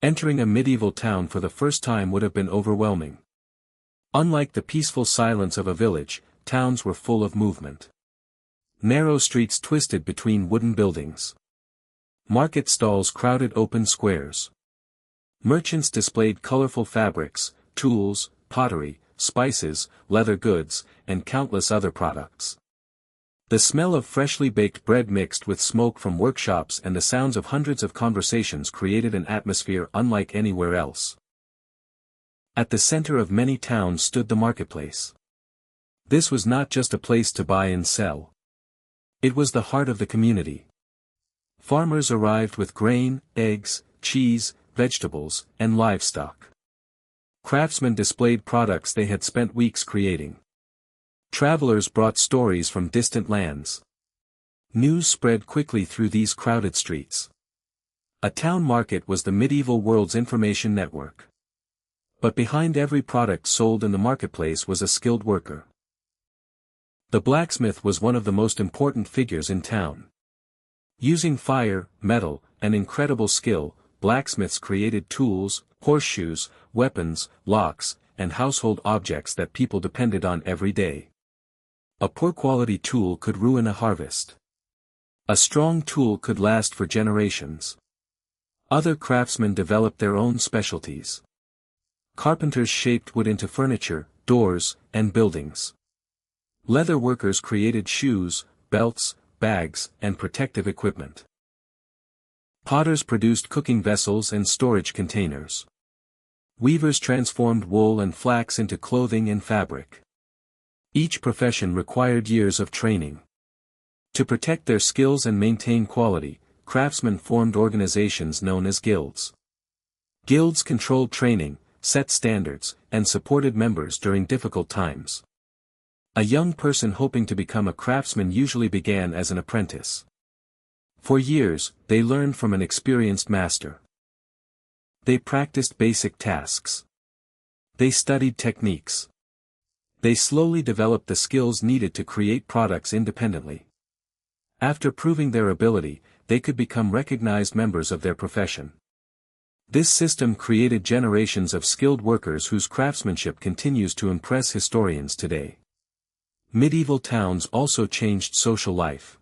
Entering a medieval town for the first time would have been overwhelming. Unlike the peaceful silence of a village, towns were full of movement. Narrow streets twisted between wooden buildings. Market stalls crowded open squares. Merchants displayed colorful fabrics, tools, pottery, spices, leather goods, and countless other products. The smell of freshly baked bread mixed with smoke from workshops and the sounds of hundreds of conversations created an atmosphere unlike anywhere else. At the center of many towns stood the marketplace. This was not just a place to buy and sell. It was the heart of the community. Farmers arrived with grain, eggs, cheese, vegetables, and livestock. Craftsmen displayed products they had spent weeks creating. Travelers brought stories from distant lands. News spread quickly through these crowded streets. A town market was the medieval world's information network. But behind every product sold in the marketplace was a skilled worker. The blacksmith was one of the most important figures in town. Using fire, metal, and incredible skill, blacksmiths created tools, horseshoes, weapons, locks, and household objects that people depended on every day. A poor quality tool could ruin a harvest. A strong tool could last for generations. Other craftsmen developed their own specialties. Carpenters shaped wood into furniture, doors, and buildings. Leather workers created shoes, belts, bags, and protective equipment. Potters produced cooking vessels and storage containers. Weavers transformed wool and flax into clothing and fabric. Each profession required years of training. To protect their skills and maintain quality, craftsmen formed organizations known as guilds. Guilds controlled training, set standards, and supported members during difficult times. A young person hoping to become a craftsman usually began as an apprentice. For years, they learned from an experienced master. They practiced basic tasks. They studied techniques. They slowly developed the skills needed to create products independently. After proving their ability, they could become recognized members of their profession. This system created generations of skilled workers whose craftsmanship continues to impress historians today. Medieval towns also changed social life.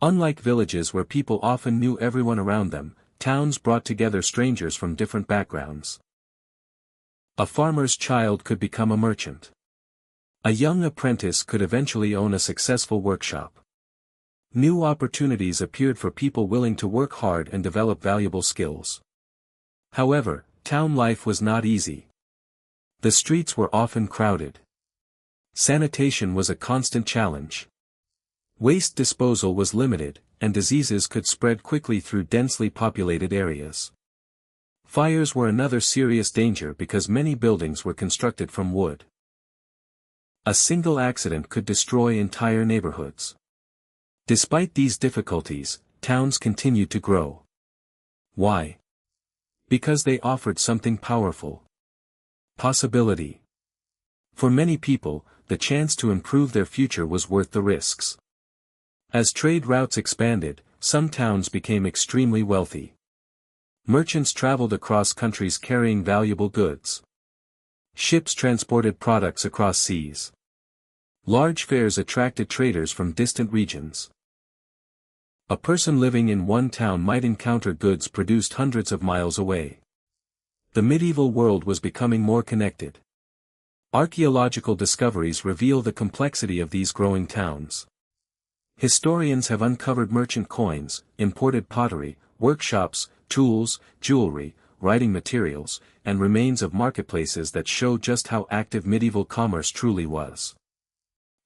Unlike villages where people often knew everyone around them, towns brought together strangers from different backgrounds. A farmer's child could become a merchant. A young apprentice could eventually own a successful workshop. New opportunities appeared for people willing to work hard and develop valuable skills. However, town life was not easy. The streets were often crowded. Sanitation was a constant challenge. Waste disposal was limited, and diseases could spread quickly through densely populated areas. Fires were another serious danger because many buildings were constructed from wood. A single accident could destroy entire neighborhoods. Despite these difficulties, towns continued to grow. Why? Because they offered something powerful. Possibility. For many people, the chance to improve their future was worth the risks. As trade routes expanded, some towns became extremely wealthy. Merchants traveled across countries carrying valuable goods. Ships transported products across seas. Large fairs attracted traders from distant regions. A person living in one town might encounter goods produced hundreds of miles away. The medieval world was becoming more connected. Archaeological discoveries reveal the complexity of these growing towns. Historians have uncovered merchant coins, imported pottery, workshops, tools, jewelry, writing materials, and remains of marketplaces that show just how active medieval commerce truly was.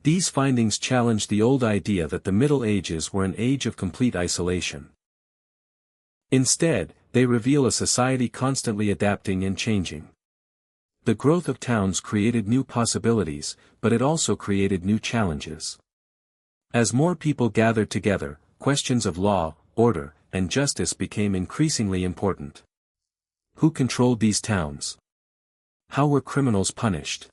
These findings challenge the old idea that the Middle Ages were an age of complete isolation. Instead, they reveal a society constantly adapting and changing. The growth of towns created new possibilities, but it also created new challenges. As more people gathered together, questions of law, order, and justice became increasingly important. Who controlled these towns? How were criminals punished?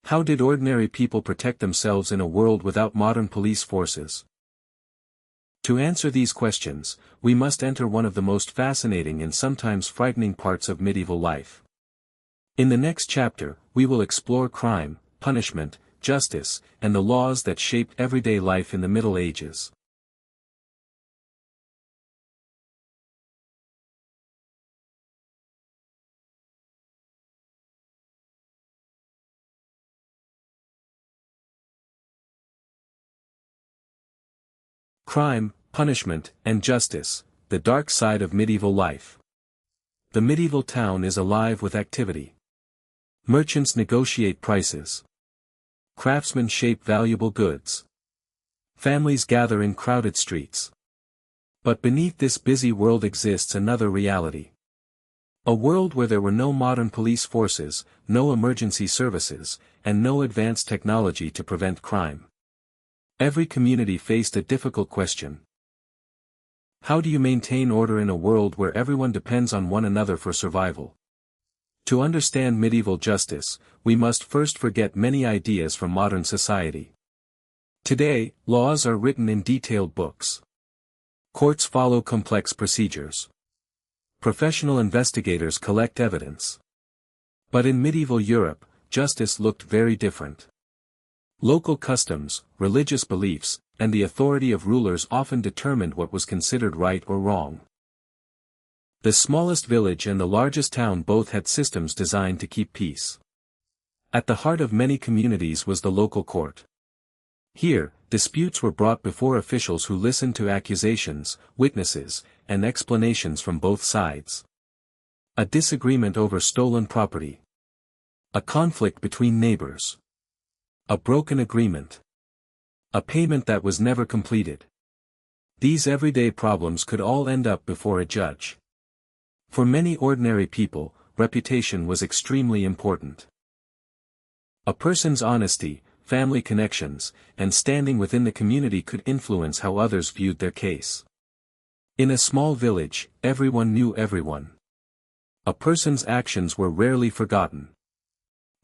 How did ordinary people protect themselves in a world without modern police forces? To answer these questions, we must enter one of the most fascinating and sometimes frightening parts of medieval life. In the next chapter, we will explore crime, punishment, justice, and the laws that shaped everyday life in the Middle Ages. Crime, punishment, and justice, the dark side of medieval life. The medieval town is alive with activity. Merchants negotiate prices. Craftsmen shape valuable goods. Families gather in crowded streets. But beneath this busy world exists another reality. A world where there were no modern police forces, no emergency services, and no advanced technology to prevent crime. Every community faced a difficult question. How do you maintain order in a world where everyone depends on one another for survival? To understand medieval justice, we must first forget many ideas from modern society. Today, laws are written in detailed books. Courts follow complex procedures. Professional investigators collect evidence. But in medieval Europe, justice looked very different. Local customs, religious beliefs, and the authority of rulers often determined what was considered right or wrong. The smallest village and the largest town both had systems designed to keep peace. At the heart of many communities was the local court. Here, disputes were brought before officials who listened to accusations, witnesses, and explanations from both sides. A disagreement over stolen property. A conflict between neighbors. A broken agreement. A payment that was never completed. These everyday problems could all end up before a judge. For many ordinary people, reputation was extremely important. A person's honesty, family connections, and standing within the community could influence how others viewed their case. In a small village, everyone knew everyone. A person's actions were rarely forgotten.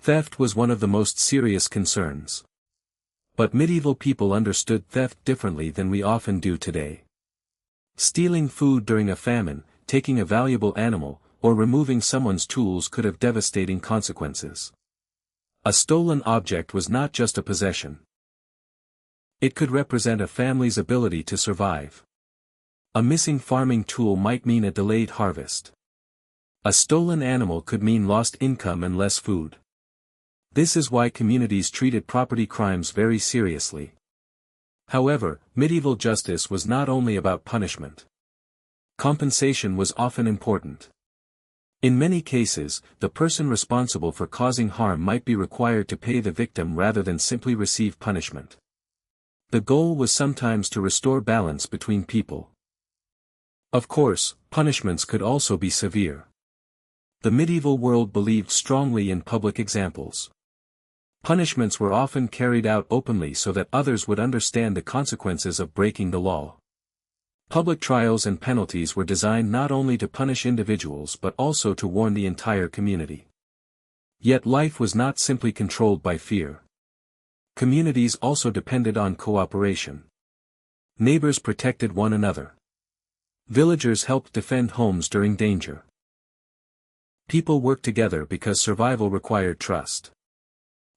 Theft was one of the most serious concerns. But medieval people understood theft differently than we often do today. Stealing food during a famine, taking a valuable animal, or removing someone's tools could have devastating consequences. A stolen object was not just a possession. It could represent a family's ability to survive. A missing farming tool might mean a delayed harvest. A stolen animal could mean lost income and less food. This is why communities treated property crimes very seriously. However, medieval justice was not only about punishment. Compensation was often important. In many cases, the person responsible for causing harm might be required to pay the victim rather than simply receive punishment. The goal was sometimes to restore balance between people. Of course, punishments could also be severe. The medieval world believed strongly in public examples. Punishments were often carried out openly so that others would understand the consequences of breaking the law. Public trials and penalties were designed not only to punish individuals but also to warn the entire community. Yet life was not simply controlled by fear. Communities also depended on cooperation. Neighbors protected one another. Villagers helped defend homes during danger. People worked together because survival required trust.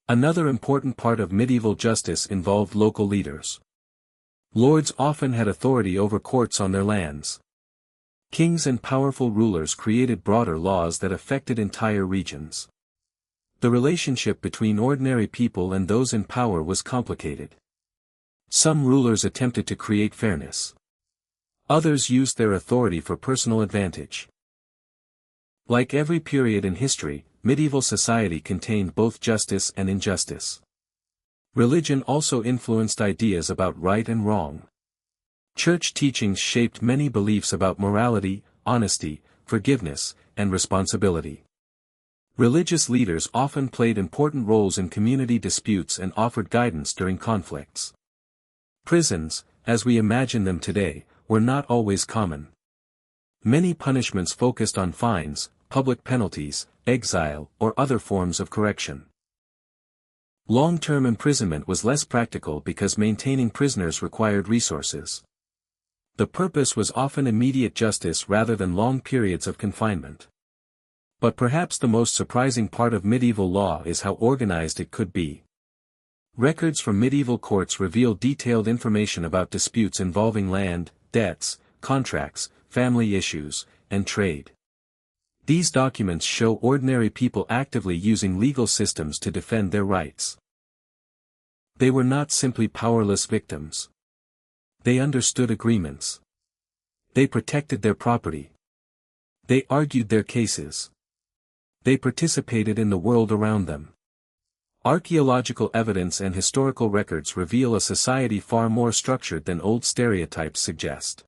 Another important part of medieval justice involved local leaders. Lords often had authority over courts on their lands. Kings and powerful rulers created broader laws that affected entire regions. The relationship between ordinary people and those in power was complicated. Some rulers attempted to create fairness. Others used their authority for personal advantage. Like every period in history, medieval society contained both justice and injustice. Religion also influenced ideas about right and wrong. Church teachings shaped many beliefs about morality, honesty, forgiveness, and responsibility. Religious leaders often played important roles in community disputes and offered guidance during conflicts. Prisons, as we imagine them today, were not always common. Many punishments focused on fines, public penalties, exile, or other forms of correction. Long-term imprisonment was less practical because maintaining prisoners required resources. The purpose was often immediate justice rather than long periods of confinement. But perhaps the most surprising part of medieval law is how organized it could be. Records from medieval courts reveal detailed information about disputes involving land, debts, contracts, family issues, and trade. These documents show ordinary people actively using legal systems to defend their rights. They were not simply powerless victims. They understood agreements. They protected their property. They argued their cases. They participated in the world around them. Archaeological evidence and historical records reveal a society far more structured than old stereotypes suggest.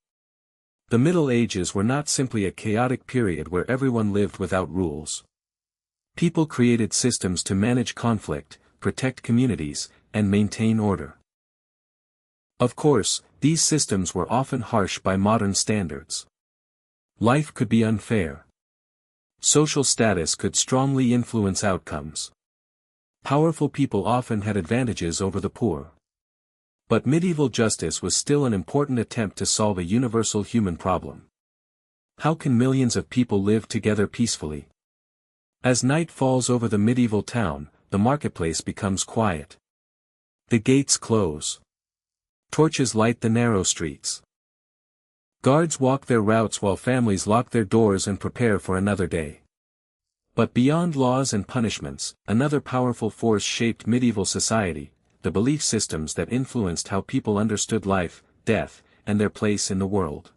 The Middle Ages were not simply a chaotic period where everyone lived without rules. People created systems to manage conflict, protect communities, and maintain order. Of course, these systems were often harsh by modern standards. Life could be unfair. Social status could strongly influence outcomes. Powerful people often had advantages over the poor. But medieval justice was still an important attempt to solve a universal human problem. How can millions of people live together peacefully? As night falls over the medieval town, the marketplace becomes quiet. The gates close. Torches light the narrow streets. Guards walk their routes while families lock their doors and prepare for another day. But beyond laws and punishments, another powerful force shaped medieval society, the belief systems that influenced how people understood life, death, and their place in the world.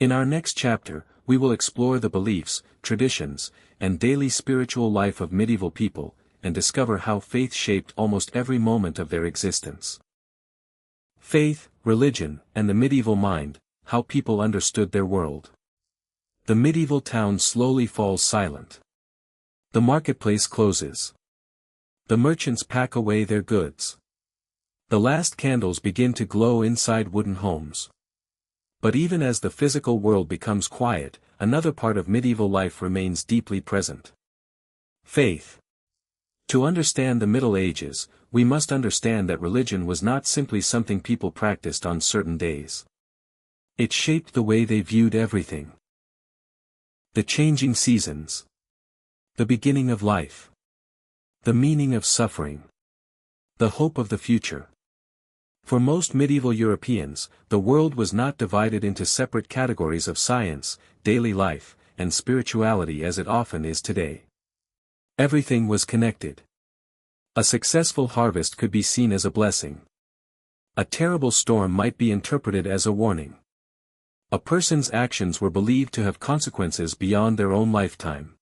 In our next chapter, we will explore the beliefs, traditions, and daily spiritual life of medieval people, and discover how faith shaped almost every moment of their existence. Faith, religion, and the medieval mind, how people understood their world. The medieval town slowly falls silent. The marketplace closes. The merchants pack away their goods. The last candles begin to glow inside wooden homes. But even as the physical world becomes quiet, another part of medieval life remains deeply present. Faith. To understand the Middle Ages, we must understand that religion was not simply something people practiced on certain days. It shaped the way they viewed everything. The changing seasons. The beginning of life. The meaning of suffering. The hope of the future. For most medieval Europeans, the world was not divided into separate categories of science, daily life, and spirituality as it often is today. Everything was connected. A successful harvest could be seen as a blessing. A terrible storm might be interpreted as a warning. A person's actions were believed to have consequences beyond their own lifetime.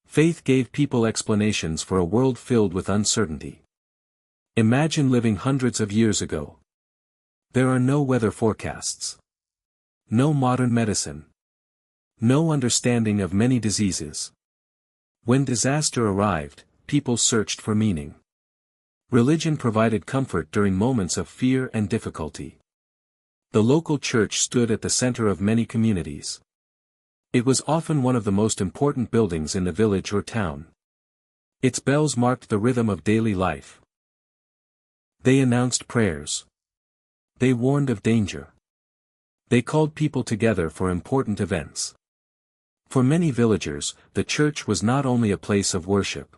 Faith gave people explanations for a world filled with uncertainty. Imagine living hundreds of years ago. There are no weather forecasts. No modern medicine. No understanding of many diseases. When disaster arrived, people searched for meaning. Religion provided comfort during moments of fear and difficulty. The local church stood at the center of many communities. It was often one of the most important buildings in the village or town. Its bells marked the rhythm of daily life. They announced prayers. They warned of danger. They called people together for important events. For many villagers, the church was not only a place of worship.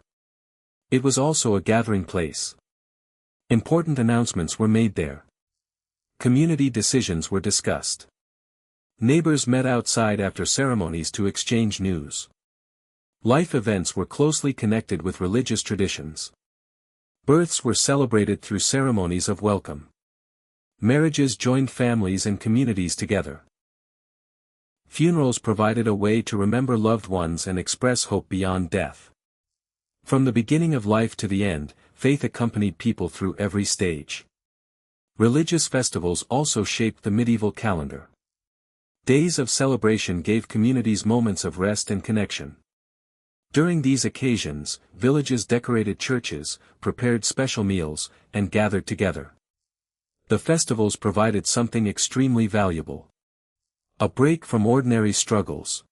It was also a gathering place. Important announcements were made there. Community decisions were discussed. Neighbors met outside after ceremonies to exchange news. Life events were closely connected with religious traditions. Births were celebrated through ceremonies of welcome. Marriages joined families and communities together. Funerals provided a way to remember loved ones and express hope beyond death. From the beginning of life to the end, faith accompanied people through every stage. Religious festivals also shaped the medieval calendar. Days of celebration gave communities moments of rest and connection. During these occasions, villages decorated churches, prepared special meals, and gathered together. The festivals provided something extremely valuable. A break from ordinary struggles.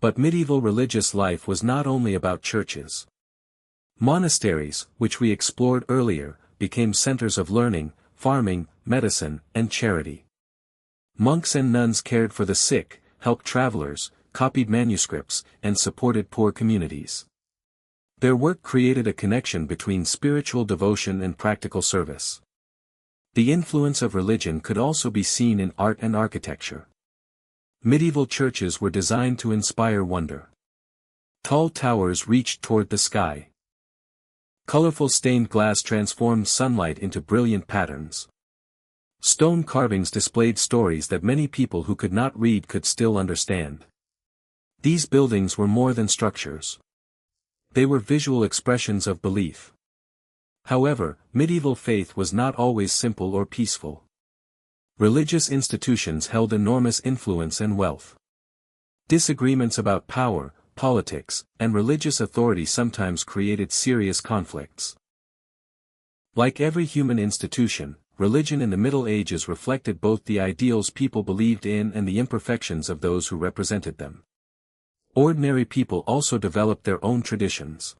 But medieval religious life was not only about churches. Monasteries, which we explored earlier, became centers of learning, farming, medicine, and charity. Monks and nuns cared for the sick, helped travelers, copied manuscripts, and supported poor communities. Their work created a connection between spiritual devotion and practical service. The influence of religion could also be seen in art and architecture. Medieval churches were designed to inspire wonder. Tall towers reached toward the sky. Colorful stained glass transformed sunlight into brilliant patterns. Stone carvings displayed stories that many people who could not read could still understand. These buildings were more than structures. They were visual expressions of belief. However, medieval faith was not always simple or peaceful. Religious institutions held enormous influence and wealth. Disagreements about power, politics, and religious authority sometimes created serious conflicts. Like every human institution, religion in the Middle Ages reflected both the ideals people believed in and the imperfections of those who represented them. Ordinary people also developed their own traditions.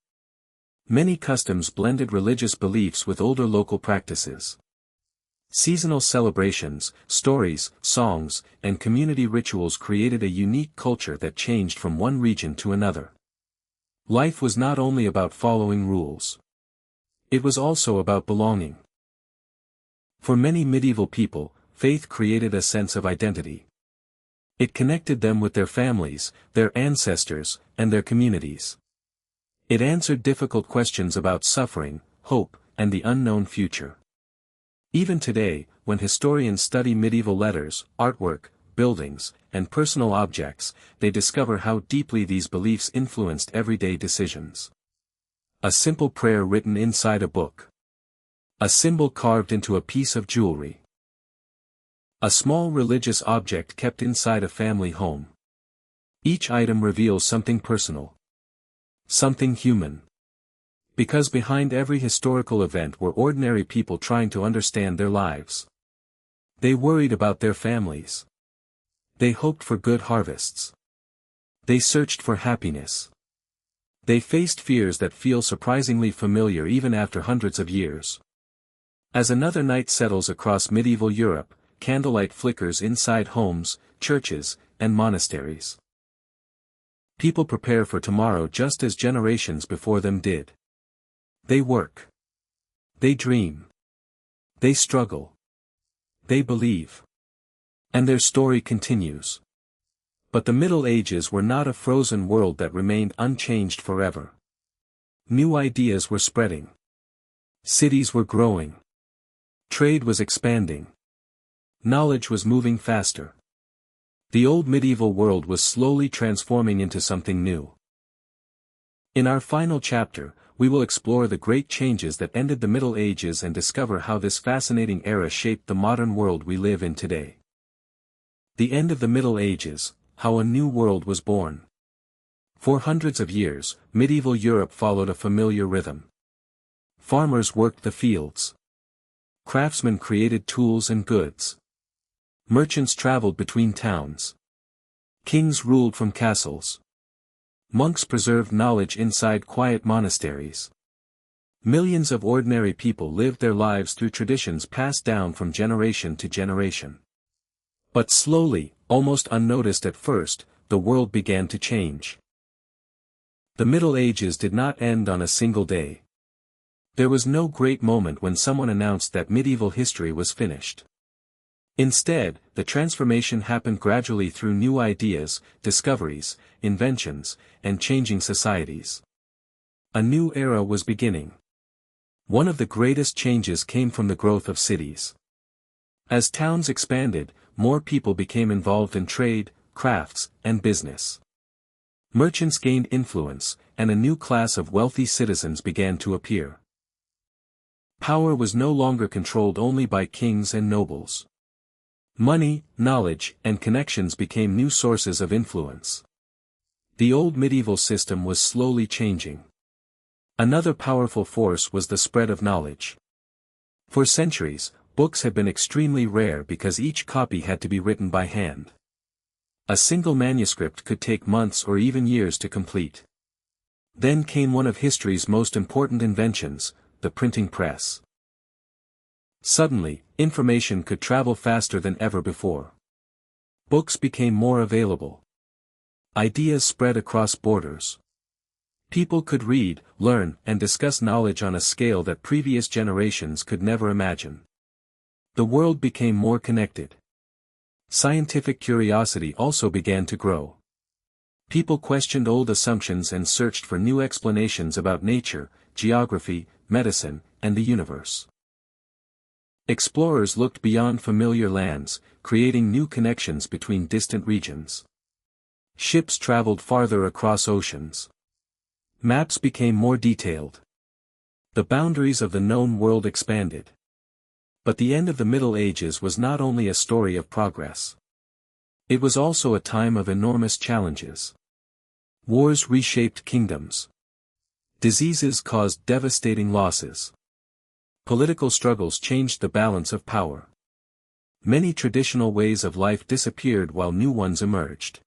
Many customs blended religious beliefs with older local practices. Seasonal celebrations, stories, songs, and community rituals created a unique culture that changed from one region to another. Life was not only about following rules. It was also about belonging. For many medieval people, faith created a sense of identity. It connected them with their families, their ancestors, and their communities. It answered difficult questions about suffering, hope, and the unknown future. Even today, when historians study medieval letters, artwork, buildings, and personal objects, they discover how deeply these beliefs influenced everyday decisions. A simple prayer written inside a book. A symbol carved into a piece of jewelry. A small religious object kept inside a family home. Each item reveals something personal. Something human. Because behind every historical event were ordinary people trying to understand their lives. They worried about their families. They hoped for good harvests. They searched for happiness. They faced fears that feel surprisingly familiar even after hundreds of years. As another night settles across medieval Europe, candlelight flickers inside homes, churches, and monasteries. People prepare for tomorrow just as generations before them did. They work. They dream. They struggle. They believe. And their story continues. But the Middle Ages were not a frozen world that remained unchanged forever. New ideas were spreading. Cities were growing. Trade was expanding. Knowledge was moving faster. The old medieval world was slowly transforming into something new. In our final chapter, we will explore the great changes that ended the Middle Ages and discover how this fascinating era shaped the modern world we live in today. The end of the Middle Ages, how a new world was born. For hundreds of years, medieval Europe followed a familiar rhythm. Farmers worked the fields. Craftsmen created tools and goods. Merchants traveled between towns. Kings ruled from castles. Monks preserved knowledge inside quiet monasteries. Millions of ordinary people lived their lives through traditions passed down from generation to generation. But slowly, almost unnoticed at first, the world began to change. The Middle Ages did not end on a single day. There was no great moment when someone announced that medieval history was finished. Instead, the transformation happened gradually through new ideas, discoveries, inventions, and changing societies. A new era was beginning. One of the greatest changes came from the growth of cities. As towns expanded, more people became involved in trade, crafts, and business. Merchants gained influence, and a new class of wealthy citizens began to appear. Power was no longer controlled only by kings and nobles. Money, knowledge, and connections became new sources of influence. The old medieval system was slowly changing. Another powerful force was the spread of knowledge. For centuries, books had been extremely rare because each copy had to be written by hand. A single manuscript could take months or even years to complete. Then came one of history's most important inventions, the printing press. Suddenly, information could travel faster than ever before. Books became more available. Ideas spread across borders. People could read, learn, and discuss knowledge on a scale that previous generations could never imagine. The world became more connected. Scientific curiosity also began to grow. People questioned old assumptions and searched for new explanations about nature, geography, medicine, and the universe. Explorers looked beyond familiar lands, creating new connections between distant regions. Ships traveled farther across oceans. Maps became more detailed. The boundaries of the known world expanded. But the end of the Middle Ages was not only a story of progress. It was also a time of enormous challenges. Wars reshaped kingdoms. Diseases caused devastating losses. political struggles changed the balance of power. Many traditional ways of life disappeared while new ones emerged.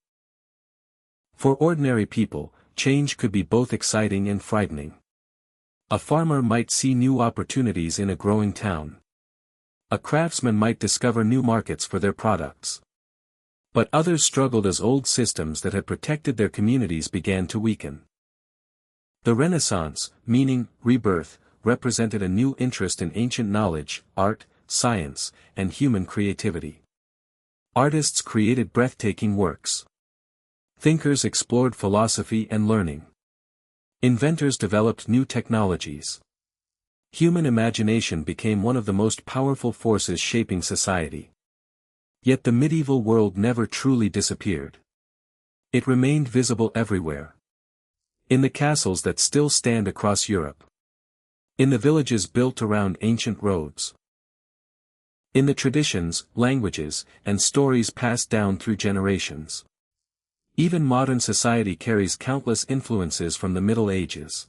For ordinary people, change could be both exciting and frightening. A farmer might see new opportunities in a growing town. A craftsman might discover new markets for their products. But others struggled as old systems that had protected their communities began to weaken. The Renaissance, meaning rebirth, represented a new interest in ancient knowledge, art, science, and human creativity. Artists created breathtaking works. Thinkers explored philosophy and learning. Inventors developed new technologies. Human imagination became one of the most powerful forces shaping society. Yet the medieval world never truly disappeared. It remained visible everywhere. In the castles that still stand across Europe. In the villages built around ancient roads. In the traditions, languages, and stories passed down through generations. Even modern society carries countless influences from the Middle Ages.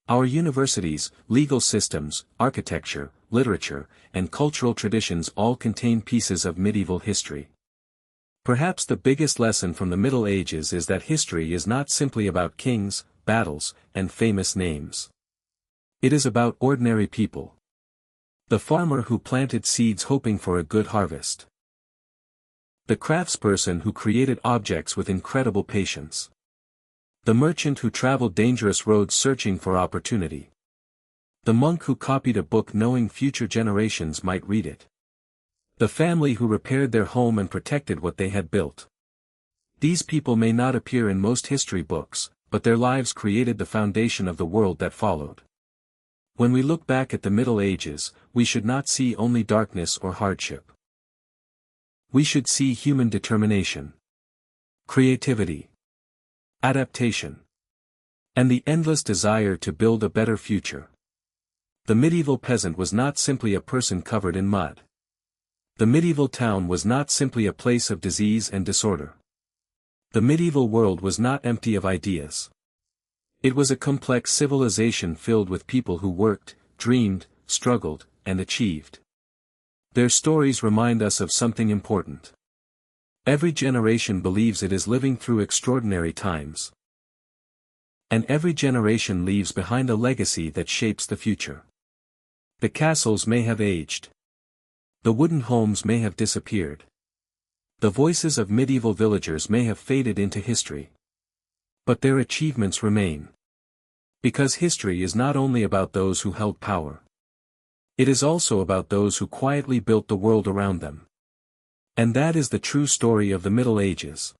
Our universities, legal systems, architecture, literature, and cultural traditions all contain pieces of medieval history. Perhaps the biggest lesson from the Middle Ages is that history is not simply about kings, battles, and famous names. It is about ordinary people. The farmer who planted seeds hoping for a good harvest. The craftsperson who created objects with incredible patience. The merchant who traveled dangerous roads searching for opportunity. The monk who copied a book knowing future generations might read it. The family who repaired their home and protected what they had built. These people may not appear in most history books, but their lives created the foundation of the world that followed. When we look back at the Middle Ages, we should not see only darkness or hardship. We should see human determination, creativity, adaptation, and the endless desire to build a better future. The medieval peasant was not simply a person covered in mud. The medieval town was not simply a place of disease and disorder. The medieval world was not empty of ideas. It was a complex civilization filled with people who worked, dreamed, struggled, and achieved. Their stories remind us of something important. Every generation believes it is living through extraordinary times. And every generation leaves behind a legacy that shapes the future. The castles may have aged. The wooden homes may have disappeared. The voices of medieval villagers may have faded into history. But their achievements remain. Because history is not only about those who held power. It is also about those who quietly built the world around them. And that is the true story of the Middle Ages.